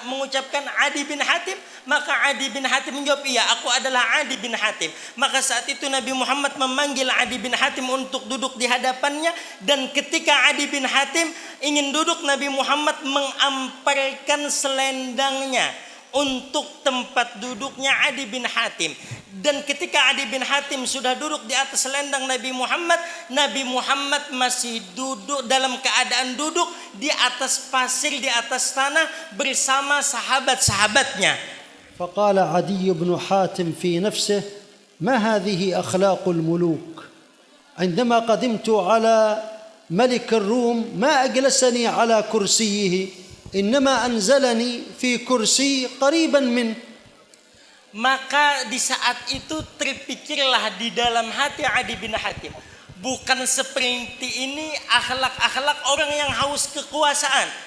mengucapkan Adi bin Hatim. Maka Adi bin Hatim menjawab, iya, aku adalah Adi bin Hatim. Maka saat itu Nabi Muhammad memanggil Adi bin Hatim untuk duduk di hadapannya. Dan ketika Adi bin Hatim ingin duduk, Nabi Muhammad mengamparkan selendangnya untuk tempat duduknya Adi bin Hatim. Dan ketika Adi bin Hatim sudah duduk di atas selendang Nabi Muhammad masih duduk dalam keadaan duduk di atas pasir, di atas tanah bersama sahabat-sahabatnya. فقال عدي بن حاتم في نفسه ما هذه أخلاق الملوك، عندما قدمت على ملك الروم ما أجلسني على كرسيه إنما أنزلني في كرسي قريبا منه. Maka di saat itu terpikirlah di dalam hati Adi bin Hatim, bukan seperti ini akhlak-akhlak orang yang haus kekuasaan.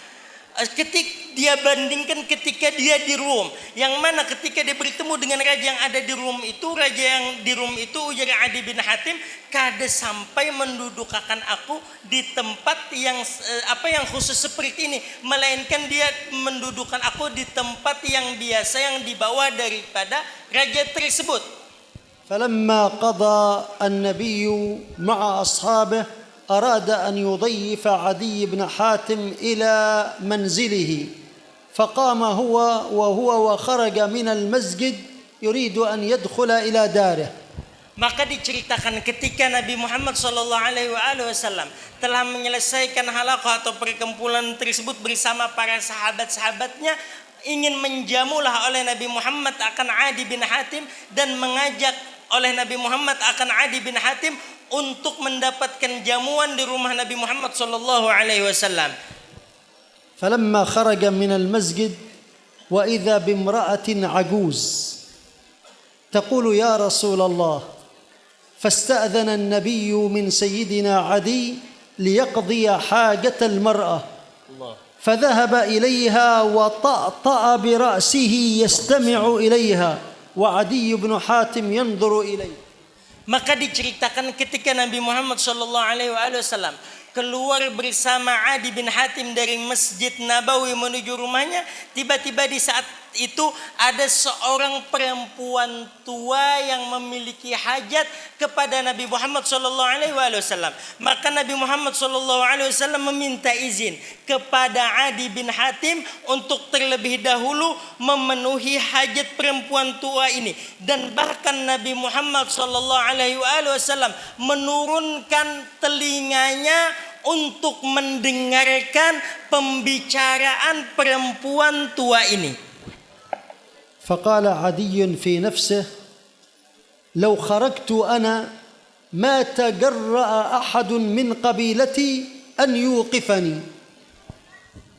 Ketika dia bandingkan ketika dia di Rum, yang mana ketika dia bertemu dengan raja yang ada di Rum itu, raja yang di Rum itu, ujar Adi bin Hatim, kada sampai mendudukkan aku di tempat yang yang khusus seperti ini, melainkan dia mendudukkan aku di tempat yang biasa yang dibawa daripada raja tersebut. فلما قضى النبي مع أصحابه أراد أن يضيف عدي بن حاتم إلى منزله، فقام وهو وخرج من المسجد يريد أن يدخل إلى داره. Maka diceritakan ketika Nabi Muhammad SAW telah menyelesaikan halaqah atau perkumpulan tersebut bersama para sahabat-sahabatnya, ingin menjamulah oleh Nabi Muhammad akan Adi bin Hatim dan mengajak oleh Nabi Muhammad akan Adi bin Hatim untuk mendapatkan jamuan di rumah Nabi Muhammad SAW. فلما خرج من المسجد وإذا بامرأة عجوز تقول يا رسول الله، فاستأذن النبي من سيدنا عدي ليقضي حاجة المرأة، فذهب إليها وطأطأ برأسه يستمع إليها وعدي بن حاتم ينظر إليه. Maka diceritakan ketika Nabi Muhammad SAW keluar bersama Adi bin Hatim dari Masjid Nabawi menuju rumahnya, tiba-tiba di saat itu ada seorang perempuan tua yang memiliki hajat kepada Nabi Muhammad SAW. Maka Nabi Muhammad SAW meminta izin kepada Adi bin Hatim untuk terlebih dahulu memenuhi hajat perempuan tua ini, dan bahkan Nabi Muhammad SAW menurunkan telinganya untuk mendengarkan pembicaraan perempuan tua ini. فقال عدي في نفسه لو خرجت أنا ما تجرأ أحد من قبيلتي أن يوقفني.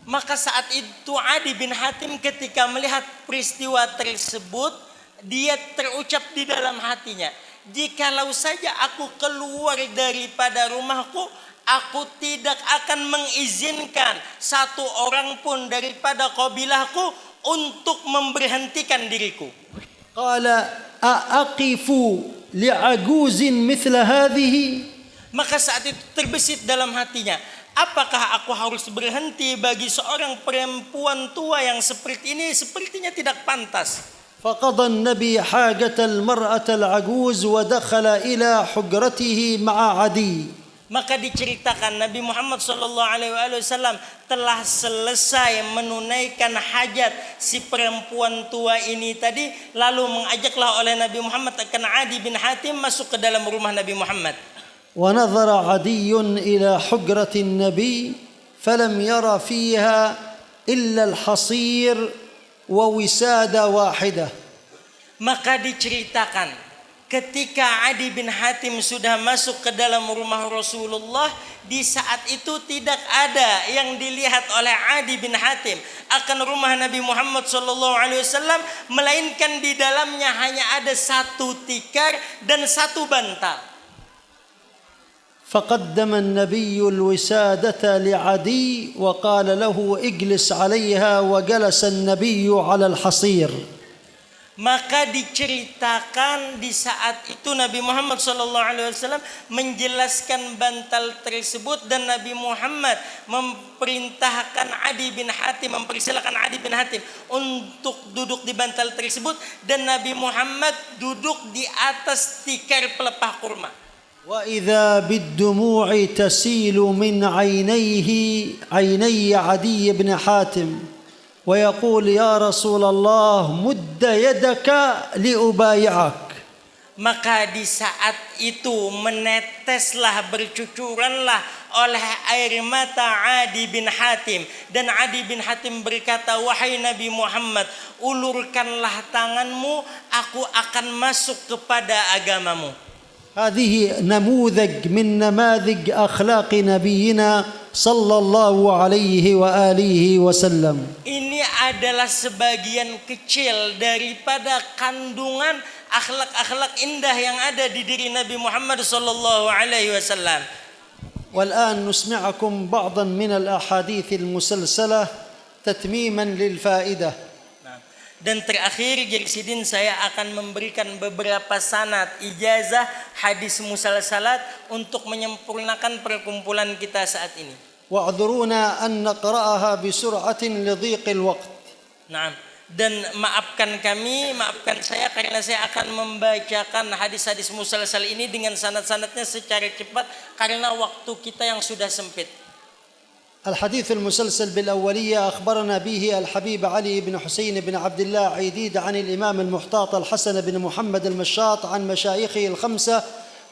Maka saat itu Adi bin Hatim ketika melihat peristiwa tersebut, dia terucap di dalam hatinya, jikalau saja aku keluar daripada rumahku, aku tidak akan mengizinkan satu orang pun daripada kabilahku untuk memberhentikan diriku. قال أأقف لعجوز مثل هذه. Maka saat itu terbesit dalam hatinya, apakah aku harus berhenti bagi seorang perempuan tua yang seperti ini? Sepertinya tidak pantas. فقضى النبي حاجة المرأة العجوز ودخل إلى حجرته مع عدي. Maka diceritakan Nabi Muhammad SAW telah selesai menunaikan hajat si perempuan tua ini tadi, lalu mengajaklah oleh Nabi Muhammad akan Adi bin Hatim masuk ke dalam rumah Nabi Muhammad. ونظر عدي إلى حجرة النبي فلم ير فيها إلا الحصير ووسادة واحدة. Maka diceritakan ketika Adi bin Hatim sudah masuk ke dalam rumah Rasulullah, di saat itu tidak ada yang dilihat oleh Adi bin Hatim akan rumah Nabi Muhammad SAW, melainkan di dalamnya hanya ada satu tikar dan satu bantal. فقدم النبي الوسادة لعدي وقال له اجلس عليها وجلس النبي على الحصير. Maka diceritakan di saat itu Nabi Muhammad SAW menjelaskan bantal tersebut, dan Nabi Muhammad memerintahkan Adi bin Hatim, mempersilakan Adi bin Hatim untuk duduk di bantal tersebut, dan Nabi Muhammad duduk di atas tikar pelepah kurma. وإذا بالدموع تسيل من عيني عدي بن حاتم ويقول يا رسول الله مد يدك لأبايعك. Maka di saat itu meneteslah, bercucuranlah oleh air mata Adi bin Hatim, dan Adi bin Hatim berkata, wahai Nabi Muhammad, ulurkanlah tanganmu, aku akan masuk kepada agamamu. هذه نموذج من نماذج أخلاق نبينا صلى الله عليه وآله وسلم. Ini adalah sebagian kecil daripada kandungan akhlak-akhlak indah yang ada di diri Nabi Muhammad sallallahu alaihi wasallam. والآن نسمعكم بعضا من الأحاديث المسلسلة تتميما للفائدة. Dan terakhir Jersidin, saya akan memberikan beberapa sanad ijazah hadis musalsalat untuk menyempurnakan perkumpulan kita saat ini. واعذرونا أن نقرأها بسرعة لضيق الوقت. Nah, dan maafkan saya karena saya akan membacakan hadis-hadis musalsal ini dengan sanad-sanadnya secara cepat karena waktu kita yang sudah sempit. الحديث المسلسل بالأولية أخبرنا به الحبيب علي بن حسين بن عبد الله عيديد عن الإمام المحتاط الحسن بن محمد المشاط عن مشايخه الخمسة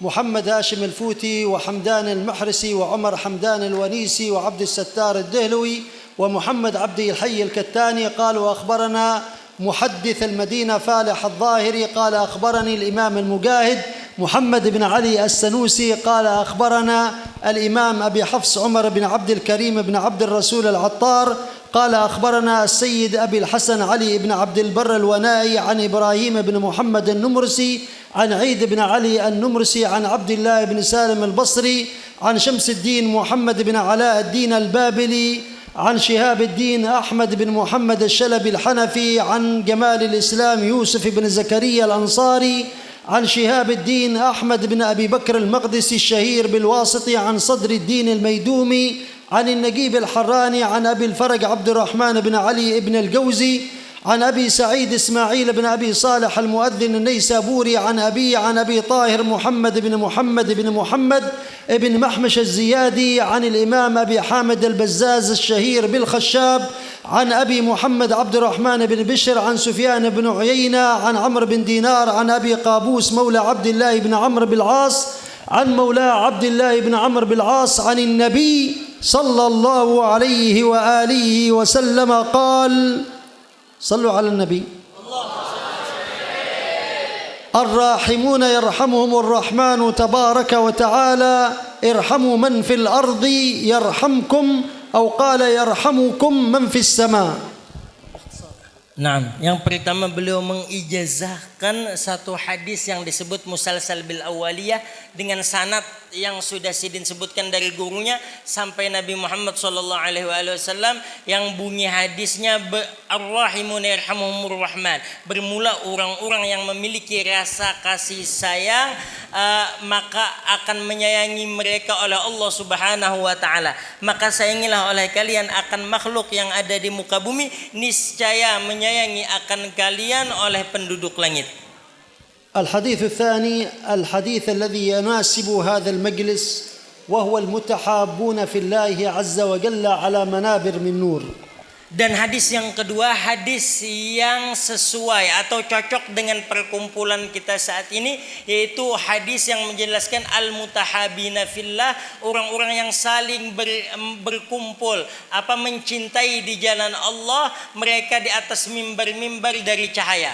محمد هاشم الفوتي وحمدان المحرسي وعمر حمدان الونيسي وعبد الستار الدهلوي ومحمد عبد الحي الكتاني قال وأخبرنا محدث المدينة فالح الظاهري قال أخبرني الإمام المجاهد محمد بن علي السنوسي قال أخبرنا الإمام أبي حفص عمر بن عبد الكريم بن عبد الرسول العطار قال أخبرنا السيد أبي الحسن علي بن عبد البر الونائي عن إبراهيم بن محمد النمرسي عن عيد بن علي النمرسي عن عبد الله بن سالم البصري عن شمس الدين محمد بن علاء الدين البابلي عن شهاب الدين أحمد بن محمد الشلبي الحنفي عن جمال الإسلام يوسف بن زكريا الأنصاري عن شهاب الدين أحمد بن أبي بكر المقدسي الشهير بالواسطي عن صدر الدين الميدومي عن النجيب الحراني عن أبي الفرج عبد الرحمن بن علي بن الجوزي عن أبي سعيد إسماعيل بن أبي صالح المؤذن النيسابوري عن أبي طاهر محمد بن محمش الزيادي عن الإمام أبي حامد البزاز الشهير بالخشاب عن أبي محمد عبد الرحمن بن بشر عن سفيان بن عيينة عن عمرو بن دينار عن أبي قابوس مولى عبد الله بن عمرو بالعاص عن مولى عبد الله بن عمرو بالعاص عن النبي صلى الله عليه وآله وسلم قال: صلوا على النبي. الراحمون يرحمهم الرحمن تبارك وتعالى ارحموا من في الأرض يرحمكم أو قال يرحمكم من في السماء. Nah, yang pertama beliau mengijazahkan satu hadis yang disebut musalsal bil awaliyah dengan sanad yang sudah Sidin sebutkan dari gurunya sampai Nabi Muhammad sallallahu alaihi wasallam yang bunyi hadisnya ar-rahimun yarhamuhumur rahman, bermula orang-orang yang memiliki rasa kasih sayang maka akan menyayangi mereka oleh Allah Subhanahu wa taala. Maka sayangilah oleh kalian akan makhluk yang ada di muka bumi, niscaya menyayangi akan kalian oleh penduduk langit. الحديث الثاني الحديث الذي يناسب هذا المجلس وهو المتحابون في الله عز وجل على منابر من نور. Dan hadis yang kedua, hadis yang sesuai atau cocok dengan perkumpulan kita saat ini, yaitu hadis yang menjelaskan al-mutahabina fillah, orang-orang yang saling berkumpul mencintai di jalan Allah, mereka di atas mimbar-mimbar dari cahaya.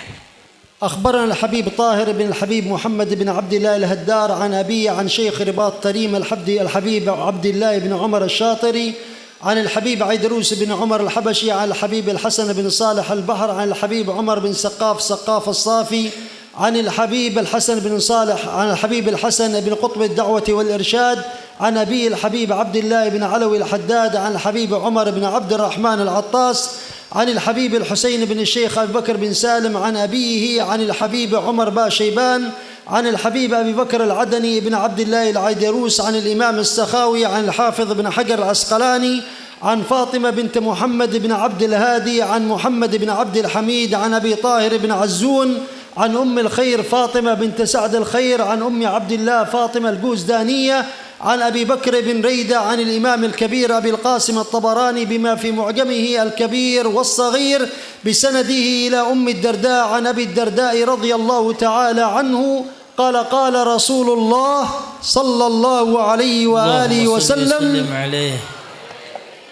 أخبرنا الحبيب طاهر بن الحبيب محمد بن عبد الله الهدار عن أبي عن شيخ رباط تريم الحبيب عبد الله بن عمر الشاطري عن الحبيب عيدروس بن عمر الحبشي عن الحبيب الحسن بن صالح البحر عن الحبيب عمر بن سقاف الصافي عن الحبيب الحسن بن صالح عن الحبيب الحسن بن قطب الدعوة والإرشاد عن أبي الحبيب عبد الله بن علوي الحداد عن الحبيب عمر بن عبد الرحمن العطاس عن الحبيب الحسين بن الشيخ أبي بكر بن سالم عن أبيه عن الحبيب عمر باشيبان عن الحبيب أبي بكر العدني بن عبد الله العيدروس عن الإمام السخاوي عن الحافظ بن حجر العسقلاني عن فاطمة بنت محمد بن عبد الهادي عن محمد بن عبد الحميد عن أبي طاهر بن عزون عن أم الخير فاطمة بنت سعد الخير عن أم عبد الله فاطمة الجوزدانية عن أبي بكر بن ريدة عن الإمام الكبير أبي القاسم الطبراني بما في معجمه الكبير والصغير بسنده إلى أم الدرداء عن أبي الدرداء رضي الله تعالى عنه قال قال رسول الله صلى الله عليه وآله وسلم: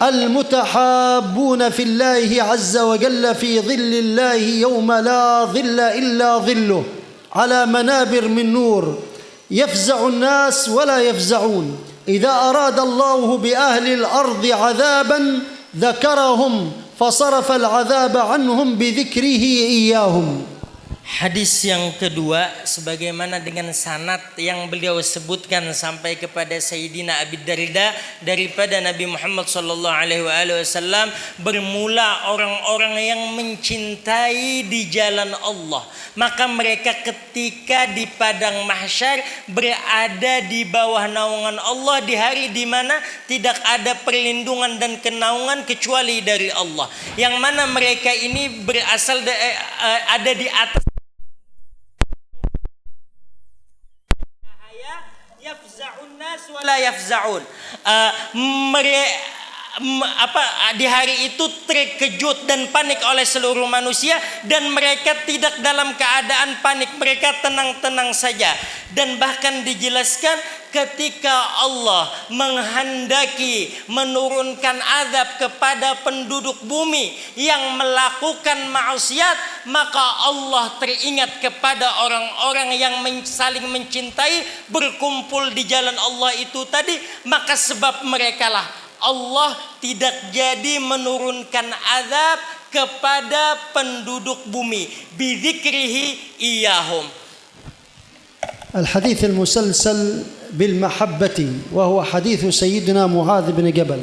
المتحابون في الله عز وجل في ظل الله يوم لا ظل إلا ظله على منابر من نور يفزع الناس ولا يفزعون. إذا أراد الله بأهل الأرض عذابا ذكرهم فصرف العذاب عنهم بذكره إياهم. Hadis yang kedua sebagaimana dengan sanad yang beliau sebutkan sampai kepada Sayyidina Abi Darda daripada Nabi Muhammad sallallahu alaihi wasallam, bermula orang-orang yang mencintai di jalan Allah, maka mereka ketika di padang mahsyar berada di bawah naungan Allah di hari di mana tidak ada perlindungan dan kenaungan kecuali dari Allah, yang mana mereka ini berasal ada di atas yafza'un nas wala yafza'un. di hari itu terkejut dan panik oleh seluruh manusia, dan mereka tidak dalam keadaan panik, mereka tenang-tenang saja. Dan bahkan dijelaskan ketika Allah menghendaki menurunkan azab kepada penduduk bumi yang melakukan maksiat, maka Allah teringat kepada orang-orang yang saling mencintai, berkumpul di jalan Allah itu tadi, maka sebab mereka lah Allah tidak jadi menurunkan azab kepada penduduk bumi bidzikrihi iyahum. الحديث المسلسل بالمحبة وهو حديث سيدنا معاذ بن جبل.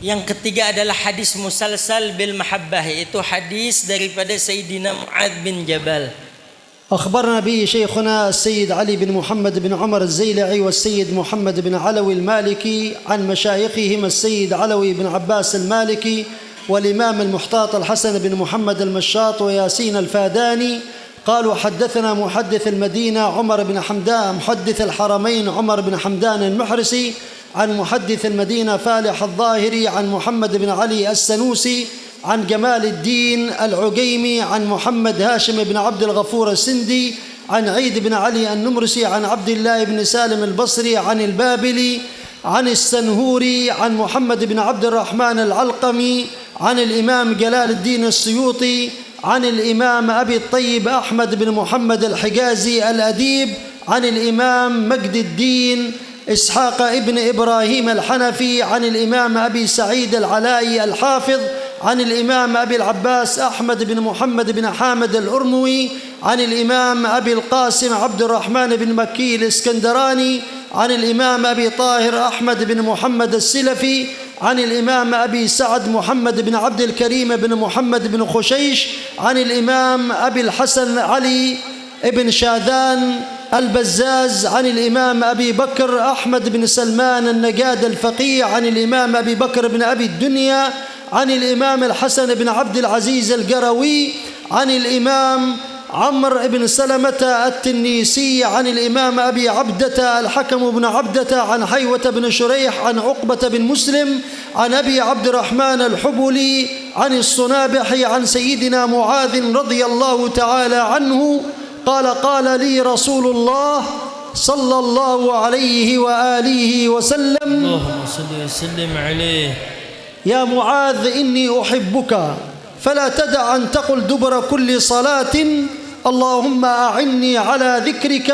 Yang ketiga adalah hadis musalsal bil mahabbah, itu hadis daripada Sayyidina Mu'adz bin Jabal. أخبرنا به شيخنا السيد علي بن محمد بن عمر الزيلعي والسيد محمد بن علوي المالكي عن مشايخهم السيد علوي بن عباس المالكي والإمام المحتاط الحسن بن محمد المشاط وياسين الفاداني قالوا حدثنا محدث المدينة عمر بن حمدان، محدث الحرمين عمر بن حمدان المحرسي عن محدث المدينة فالح الظاهري عن محمد بن علي السنوسي عن جمال الدين العقيمي عن محمد هاشم بن عبد الغفور السندي عن عيد بن علي النمرسي عن عبد الله بن سالم البصري عن البابلي عن السنهوري عن محمد بن عبد الرحمن العلقمي عن الإمام جلال الدين السيوطي عن الإمام أبي الطيب أحمد بن محمد الحجازي الأديب عن الإمام مجد الدين إسحاق ابن إبراهيم الحنفي عن الإمام أبي سعيد العلائي الحافظ عن الإمام أبي العباس أحمد بن محمد بن حامد الأرموي عن الإمام أبي القاسم عبد الرحمن بن مكي الإسكندراني عن الإمام أبي طاهر أحمد بن محمد السلفي عن الإمام أبي سعد محمد بن عبد الكريم بن محمد بن خشيش عن الإمام أبي الحسن علي بن شاذان البزاز عن الإمام أبي بكر أحمد بن سلمان النجاد الفقيه عن الإمام أبي بكر بن أبي الدنيا عن الإمام الحسن بن عبد العزيز القروي عن الإمام عمرو بن سلمة التنيسي عن الإمام أبي عبدة الحكم بن عبدة عن حيوة بن شريح عن عقبة بن مسلم عن أبي عبد الرحمن الحبلي عن الصنابح عن سيدنا معاذ رضي الله تعالى عنه قال قال لي رسول الله صلى الله عليه وآله وسلم اللهم صل وسلم عليه يا معاذ إني أحبك فلا تدع أن تقل دبر كل صلاة اللهم أعني على ذكرك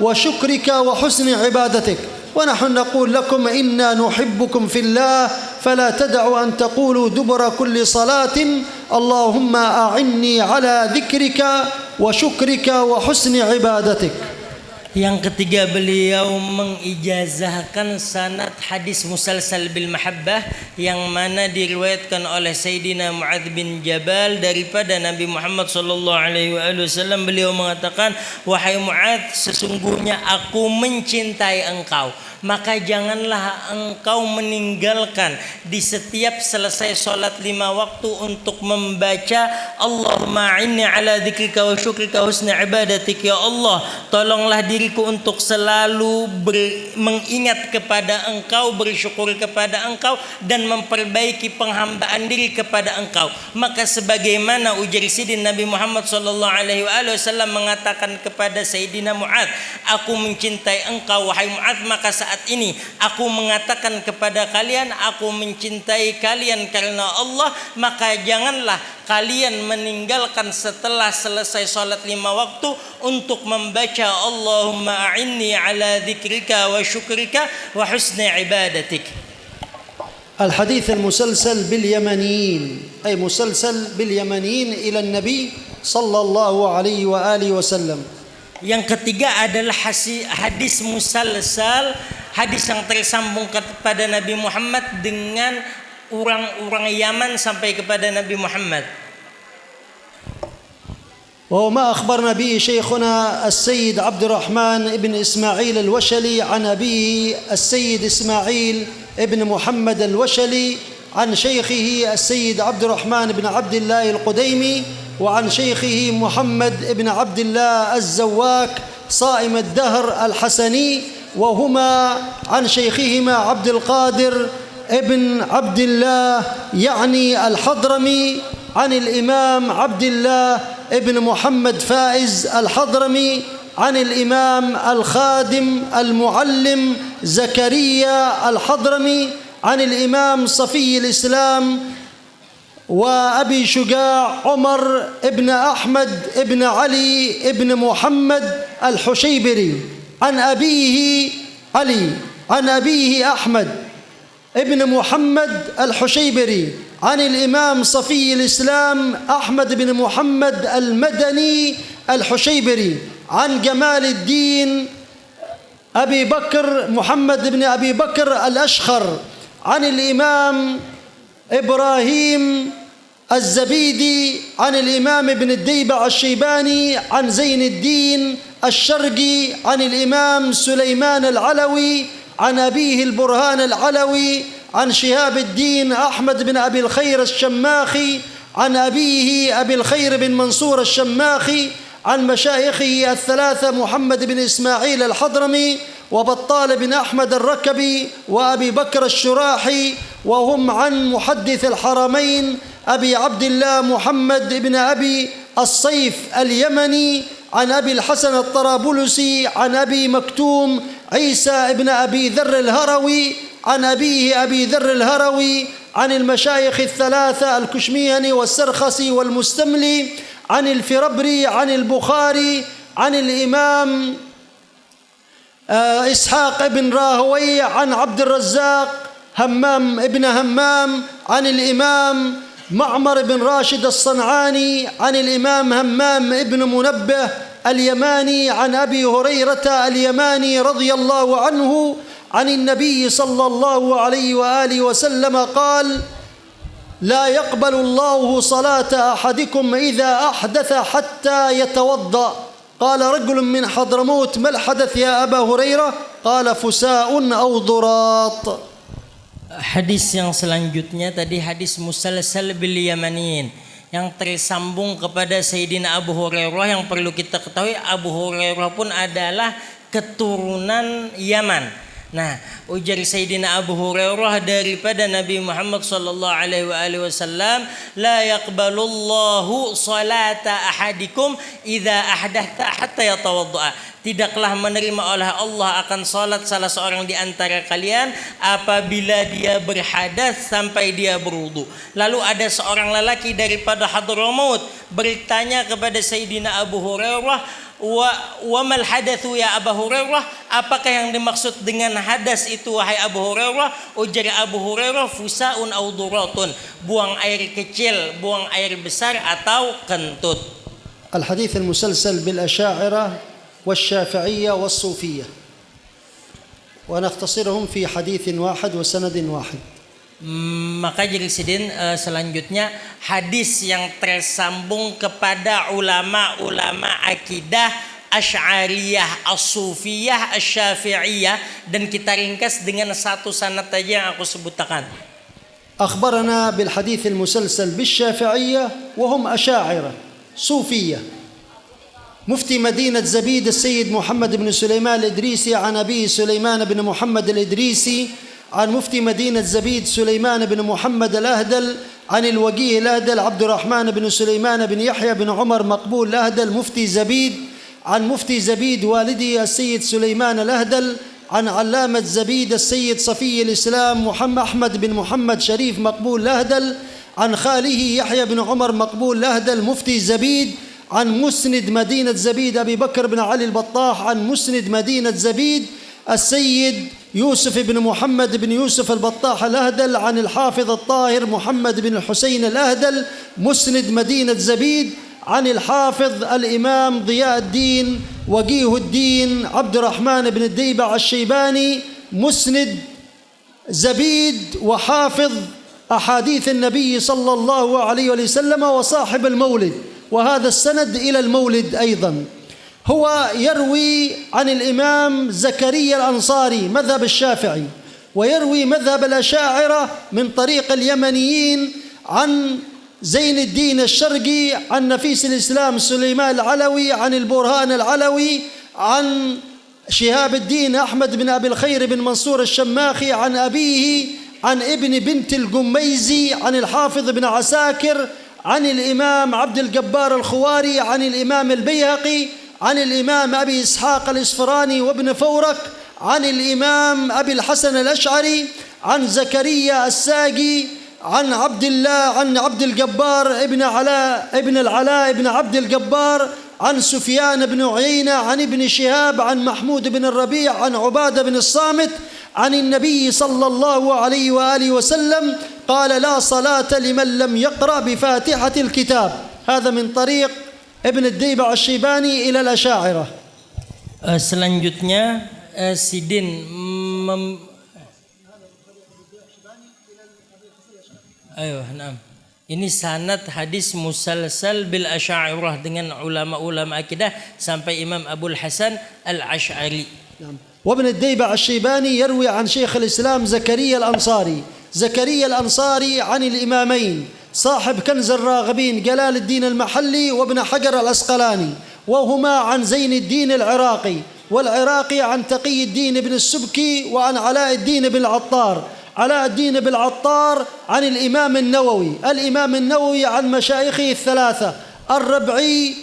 وشكرك وحسن عبادتك، ونحن نقول لكم إنا نحبكم في الله فلا تدعوا أن تقولوا دبر كل صلاة اللهم أعني على ذكرك وشكرك وحسن عبادتك. Yang ketiga, beliau mengijazahkan sanad hadis musalsal bil mahabbah yang mana diriwayatkan oleh Sayyidina Mu'adz bin Jabal daripada Nabi Muhammad sallallahu alaihi wasallam. Beliau mengatakan, wahai Mu'adz, sesungguhnya aku mencintai engkau, maka janganlah engkau meninggalkan di setiap selesai sholat 5 waktu untuk membaca Allahumma inni ala dzikrika wa syukrika husni ibadatik. Ya Allah, tolonglah diriku untuk selalu mengingat kepada engkau, bersyukur kepada engkau, dan memperbaiki penghambaan diri kepada engkau. Maka sebagaimana ujar sidin Nabi Muhammad sallallahu alaihi wasallam mengatakan kepada Sayyidina Mu'adz, aku mencintai engkau wahai Mu'adz, maka saat ini aku mengatakan kepada kalian, aku mencintai kalian karena Allah, maka janganlah kalian meninggalkan setelah selesai salat 5 waktu untuk membaca Allahumma a'inni ala dzikrika wa syukrika wa husni ibadatik. الحديث المسلسل باليمنيين أي مسلسل باليمنيين إلى النبي صلى الله عليه وآله وسلم. Yang ketiga adalah hadis musalsal, hadis yang tersambung kepada Nabi Muhammad dengan orang-orang Yaman sampai kepada Nabi Muhammad. وما أخبرنا به شيخنا السيد عبد الرحمن بن إسماعيل الوشلي عن أبيه السيد إسماعيل بن محمد الوشلي عن شيخه السيد عبد الرحمن بن عبد الله القديمي وعن شيخه محمد بن عبد الله الزواك صائم الدهر الحسني وهما عن شيخهما عبد القادر ابن عبد الله يعني الحضرمي عن الإمام عبد الله ابن محمد فائز الحضرمي عن الإمام الخادم المعلم زكريا الحضرمي عن الإمام صفي الإسلام وأبي شجاع عمر ابن أحمد ابن علي ابن محمد الحشيبري عن أبيه علي عن أبيه أحمد ابن محمد الحشيبري عن الإمام صفي الإسلام أحمد بن محمد المدني الحشيبري عن جمال الدين أبي بكر محمد بن أبي بكر الأشخر عن الإمام إبراهيم الزبيدي عن الإمام ابن الديبع الشيباني عن زين الدين الشرقي عن الإمام سليمان العلوي عن أبيه البرهان العلوي عن شهاب الدين أحمد بن أبي الخير الشماخي عن أبيه أبي الخير بن منصور الشماخي عن مشايخه الثلاثة محمد بن إسماعيل الحضرمي وبطال بن أحمد الركبي وأبي بكر الشراحي، وهم عن محدث الحرمين أبي عبد الله محمد بن أبي الصيف اليمني عن أبي الحسن الطرابلسي عن أبي مكتوم عيسى بن أبي ذر الهروي عن أبيه أبي ذر الهروي عن المشايخ الثلاثة الكشميهني والسرخسي والمستملي عن الفربري عن البخاري عن الإمام إسحاق بن راهوي عن عبد الرزاق همام ابن همام عن الإمام معمر بن راشد الصنعاني عن الإمام همام ابن منبه اليماني عن أبي هريرة اليماني رضي الله عنه عن النبي صلى الله عليه وآله وسلم قال: لا يقبل الله صلاة أحدكم إذا أحدث حتى يتوضأ. قال رجل من حضرموت: ما الحدث يا أبا هريرة؟ قال: فساء أو ضراط. Hadis yang selanjutnya tadi hadis musalsal bil yamaniyin yang tersambung kepada Sayyidina Abu Hurairah. Yang perlu kita ketahui, Abu Hurairah pun adalah keturunan Yaman. Nah, ujar Sayyidina Abu Hurairah daripada Nabi Muhammad sallallahu alaihi wasallam, la yaqbalullahu salata ahadikum idza ahdatha hatta yatawadda. Tidaklah menerima oleh Allah akan salat salah seorang di antara kalian apabila dia berhadas sampai dia berwudu. Lalu ada seorang lelaki daripada Hadramaut bertanya kepada Sayyidina Abu Hurairah, wa mal hadatsu ya Abu Hurairah? Apakah yang dimaksud dengan hadas itu wahai Abu Hurairah? Ujar Abu Hurairah, fusaun aw duratun, buang air kecil, buang air besar atau kentut. الحديث المسلسل بالأشاعرة والشافعية والصوفية ونختصرهم في حديث واحد وسند واحد. Maka Jelisidin selanjutnya hadis yang tersambung kepada ulama-ulama akidah Asy'ariyah, As-Sufiyah, Asy-Syafi'iyah, dan kita ringkas dengan satu sanad saja yang aku sebutkan. أخبرنا بالحديث المسلسل بالشافعية وهم أشاعرة صوفية. مفتي مدينة زبيد السيد محمد بن سليمان الإدريسي عن أبيه سليمان بن محمد الإدريسي عن مفتي مدينة زبيد سليمان بن محمد الأهدل عن الوجيه الأهدل عبد الرحمن بن سليمان بن يحيى بن عمر مقبول الأهدل مفتي زبيد عن مفتي زبيد والدي السيد سليمان الأهدل عن علامة زبيد السيد صفي الإسلام محمد أحمد بن محمد شريف مقبول الأهدل عن خاله يحيى بن عمر مقبول الأهدل مفتي زبيد عن مسند مدينة زبيد أبي بكر بن علي البطاح عن مسند مدينة زبيد السيد يوسف بن محمد بن يوسف البطاح الأهدل عن الحافظ الطاهر محمد بن الحسين الأهدل مسند مدينة زبيد عن الحافظ الإمام ضياء الدين وجيه الدين عبد الرحمن بن الديبع الشيباني مسند زبيد وحافظ أحاديث النبي صلى الله عليه وسلم وصاحب المولد، وهذا السند إلى المولد أيضا. هو يروي عن الإمام زكريا الأنصاري مذهب الشافعي، ويروي مذهب الأشاعرة من طريق اليمنيين عن زين الدين الشرقي عن نفيس الإسلام سليمان العلوي عن البرهان العلوي عن شهاب الدين أحمد بن أبي الخير بن منصور الشماخي عن أبيه عن ابن بنت الجميزي عن الحافظ بن عساكر عن الإمام عبد الجبار الخواري عن الإمام البيهقي عن الإمام أبي إسحاق الإصفراني وابن فورك عن الإمام أبي الحسن الأشعري عن زكريا الساقي عن عبد الجبار ابن العلاء بن عبد الجبار عن سفيان بن عيينة عن ابن شهاب عن محمود بن الربيع عن عبادة بن الصامت عن النبي صلى الله عليه وآله وسلم قال لا صلاة لمن لم يقرأ بفاتحة الكتاب. هذا من طريق ابن الديبع الشيباني إلى الأشاعرة. Selanjutnya Sidin Ini sanad hadis musalsal bil Asy'ariyah dengan ulama-ulama akidah sampai Imam Abul Hasan Al-Asy'ari. وابن الديبع الشيباني يروي عن شيخ الإسلام زكريا الأنصاري عن الإمامين صاحب كنز الراغبين جلال الدين المحلي وابن حجر العسقلاني، وهما عن زين الدين والعراقي عن تقي الدين بن السبكي وعن علاء الدين بن العطار عن الإمام النووي عن مشايخه الثلاثة الربعي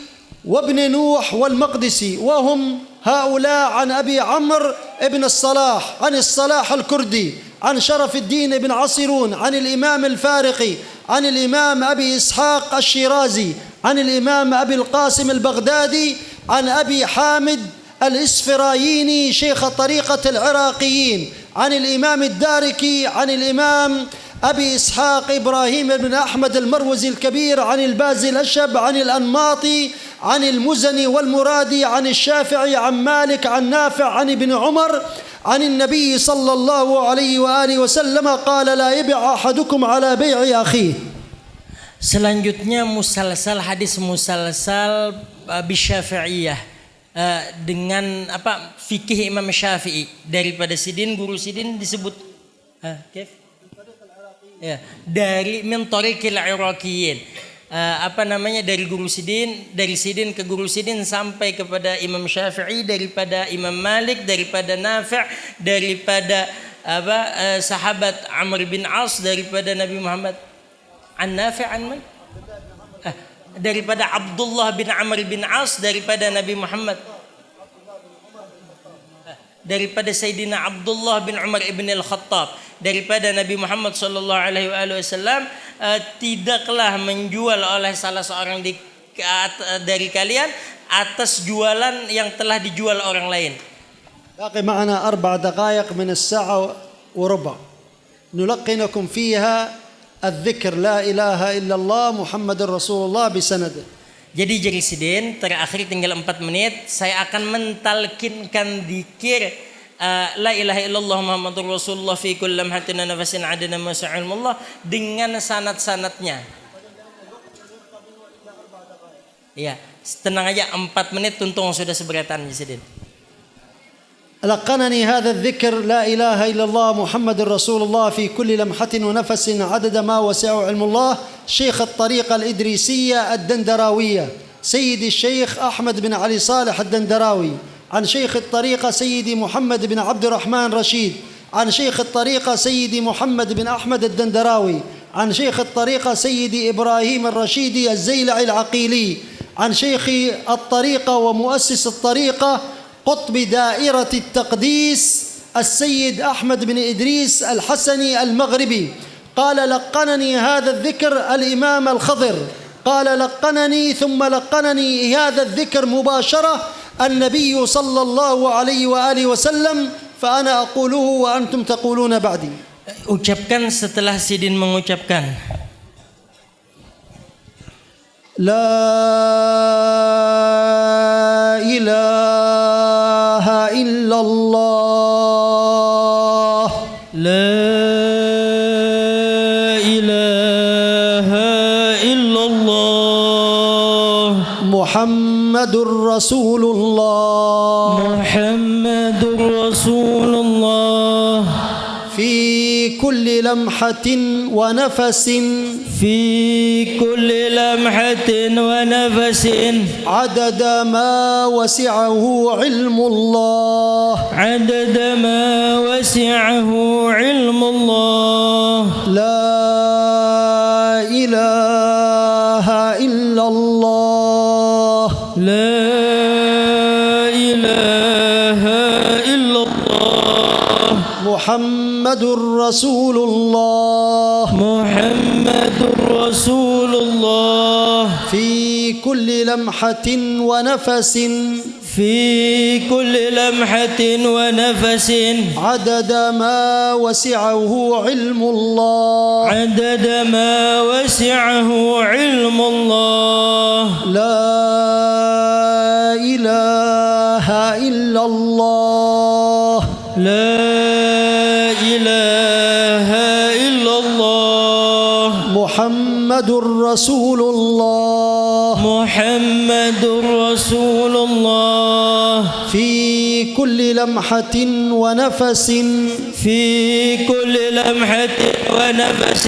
وابن نوح والمقدسي، وهم هؤلاء عن أبي عمرو ابن الصلاح عن الصلاح الكردي عن شرف الدين بن عصيرون عن الإمام الفارقي عن الإمام أبي إسحاق الشيرازي عن الإمام أبي القاسم البغدادي عن أبي حامد الإسفرايني شيخ طريقة العراقيين عن الإمام الداركي عن الإمام أبي إسحاق إبراهيم بن أحمد المروزي الكبير عن البازي الأشهب عن الأنماطي عن المزني والمرادي عن الشافعي عن مالك عن نافع عن ابن عمر عن النبي صلى الله عليه وآله وسلم قال لا يبيع أحدكم على بيع أخيه. Selanjutnya hadis musalsal bisyafi'iyah dengan fikih Imam Syafi'i daripada Sidin, guru Sidin disebut dari min tariqil Iraqiyin, dari guru Sidin, dari Sidin ke guru Sidin sampai kepada Imam Syafi'i, daripada Imam Malik, daripada Nafi', daripada sahabat Amr bin As, daripada Nabi Muhammad an Nafi' daripada Abdullah bin Amr bin As, daripada Nabi Muhammad, daripada Sayyidina Abdullah bin Umar ibn al-Khattab, daripada Nabi Muhammad sallallahu alaihi wasallam, tidaklah menjual oleh salah seorang dari kalian atas jualan yang telah dijual orang lain. باقي معنا 4 دقائق من الساعة وربع نلقنكم فيها الذكر لا إله إلا الله محمد رسول الله بسنده. Jadi Jari Sidin, terakhir tinggal 4 menit, saya akan mentalkinkan dzikir la ilaha illallah Muhammadur Rasulullah fi kulli lamhatin nafasin adana ma sa'ilmullah dengan sanad-sanadnya. Ya, tenang aja, 4 menit tuntung sudah seberatan Jari Sidin. لقنني هذا الذكر لا إله إلا الله محمد رسول الله في كل لمحة ونفس عدد ما وسعه علم الله شيخ الطريقة الإدريسية الدندراوية سيد الشيخ أحمد بن علي صالح الدندراوي عن شيخ الطريقة سيدي محمد بن عبد الرحمن رشيد عن شيخ الطريقة سيدي محمد بن أحمد الدندراوي عن شيخ الطريقة سيدي إبراهيم الرشيدي الزيلعي العقيلي عن شيخ الطريقة ومؤسس الطريقة قطب دائرة التقديس السيد أحمد بن إدريس الحسني المغربي قال لقنني هذا الذكر الإمام الخضر قال لقنني ثم لقنني هذا الذكر مباشرة النبي صلى الله عليه وآله وسلم فأنا أقوله وأنتم تقولون بعدي. Ucapkan setelah Sidin mengucapkan. لا إله إلا الله لا إله إلا الله محمد رسول الله محمد رسول الله في كل لمحة ونفس في كل لمحة ونفس عدد ما وسعه علم الله عدد ما وسعه علم الله لا إله إلا الله لا إله إلا الله محمد رسول الله محمد رسول الله في كل لمحة ونفس في كل لمحة ونفس عدد ما وسعه علم الله عدد ما وسعه علم الله لا إله إلا الله لا إله إلا الله محمد رسول الله محمد رسول الله في كل لمحة ونفس في كل لمحة ونفس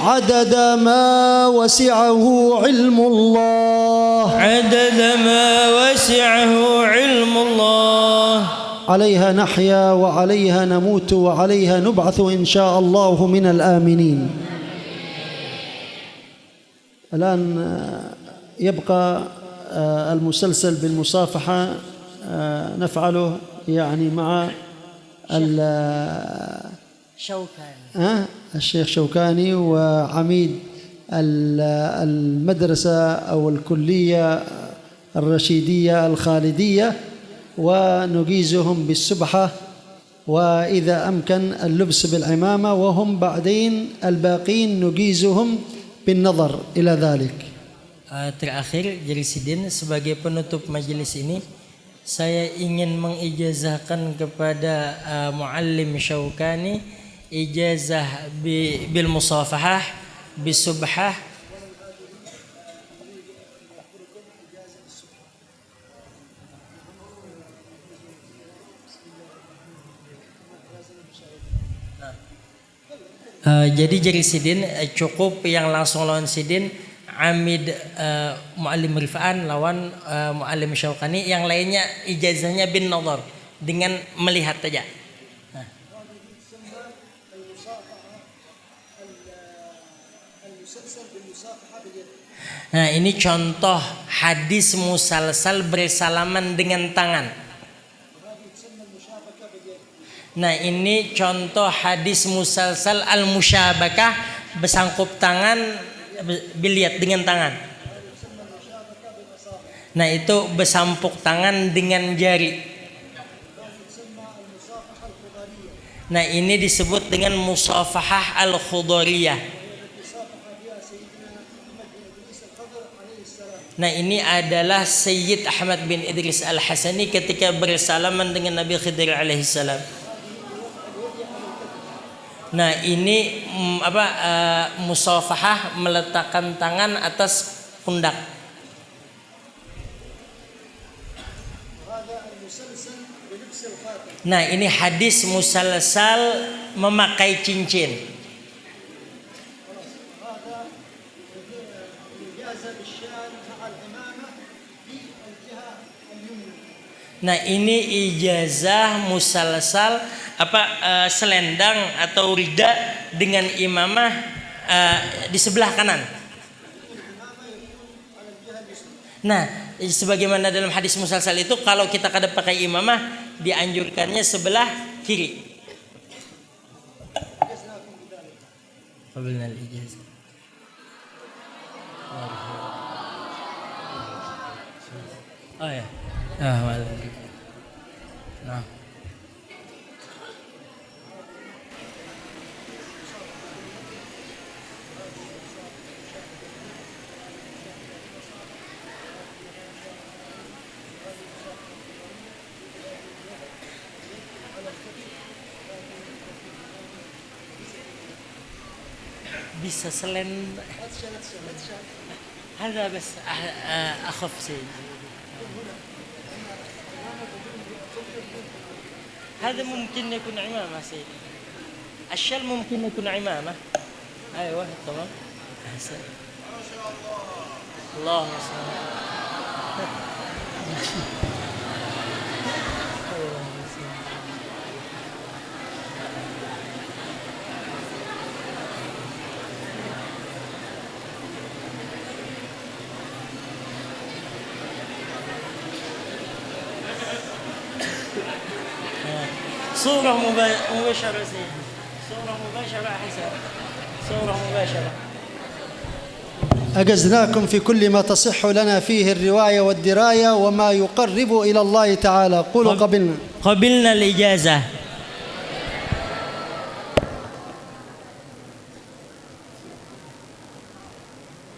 عدد ما وسعه علم الله عدد ما وسعه علم الله عليها نحيا وعليها نموت وعليها نبعث إن شاء الله من الآمنين. الآن يبقى المسلسل بالمصافحة نفعله يعني مع الشيخ شوكاني وعميد المدرسة أو الكلية الرشيدية الخالدية، ونجيزهم بالسبحة وإذا أمكن اللبس بالعمامة، وهم بعدين الباقين نجيزهم بالنظر إلى ذلك. Terakhir Jari Sidin, sebagai penutup majelis ini saya ingin mengijazahkan kepada Muallim Syaukani ijazah bil musafahah bisubhah. Jadi Jari Sidin cukup yang langsung lawan Sidin Amid Muallim Rifa'an lawan Muallim Syaukani, yang lainnya ijazahnya bin nazar dengan melihat saja. Nah, ini contoh hadis musalsal bersalaman dengan tangan. Nah, ini contoh hadis musalsal al-musyabakah, bersangkup tangan, biliat dengan tangan. Nah, itu bersampuk tangan dengan jari. Nah, ini disebut dengan musafahah al-khudariyah. Nah, ini adalah Sayyid Ahmad bin Idris Al-Hasani ketika bersalaman dengan Nabi Khidir alaihissalam. Nah, ini musafahah, meletakkan tangan atas pundak. Nah, ini hadis musalsal memakai cincin. Nah, ini ijazah musalsal selendang atau rida dengan imamah di sebelah kanan. Nah, sebagaimana dalam hadis musalsal itu, kalau kita kada pakai imamah dianjurkannya sebelah kiri. Qabilnal ijazah. Oh ya. Nah. bisa selain هذا بس أخف شيء هذا ممكن يكون عمامة سيدي الشال ممكن يكون عمامة. أيوة تمام. أحسن. الله يسلمك. صورة مباشرة سيدي. صورة مباشرة أحسن. صورة مباشرة. أجزناكم في كل ما تصح لنا فيه الرواية والدراية وما يقرب إلى الله تعالى. قولوا قبلنا. قبلنا الإجازة.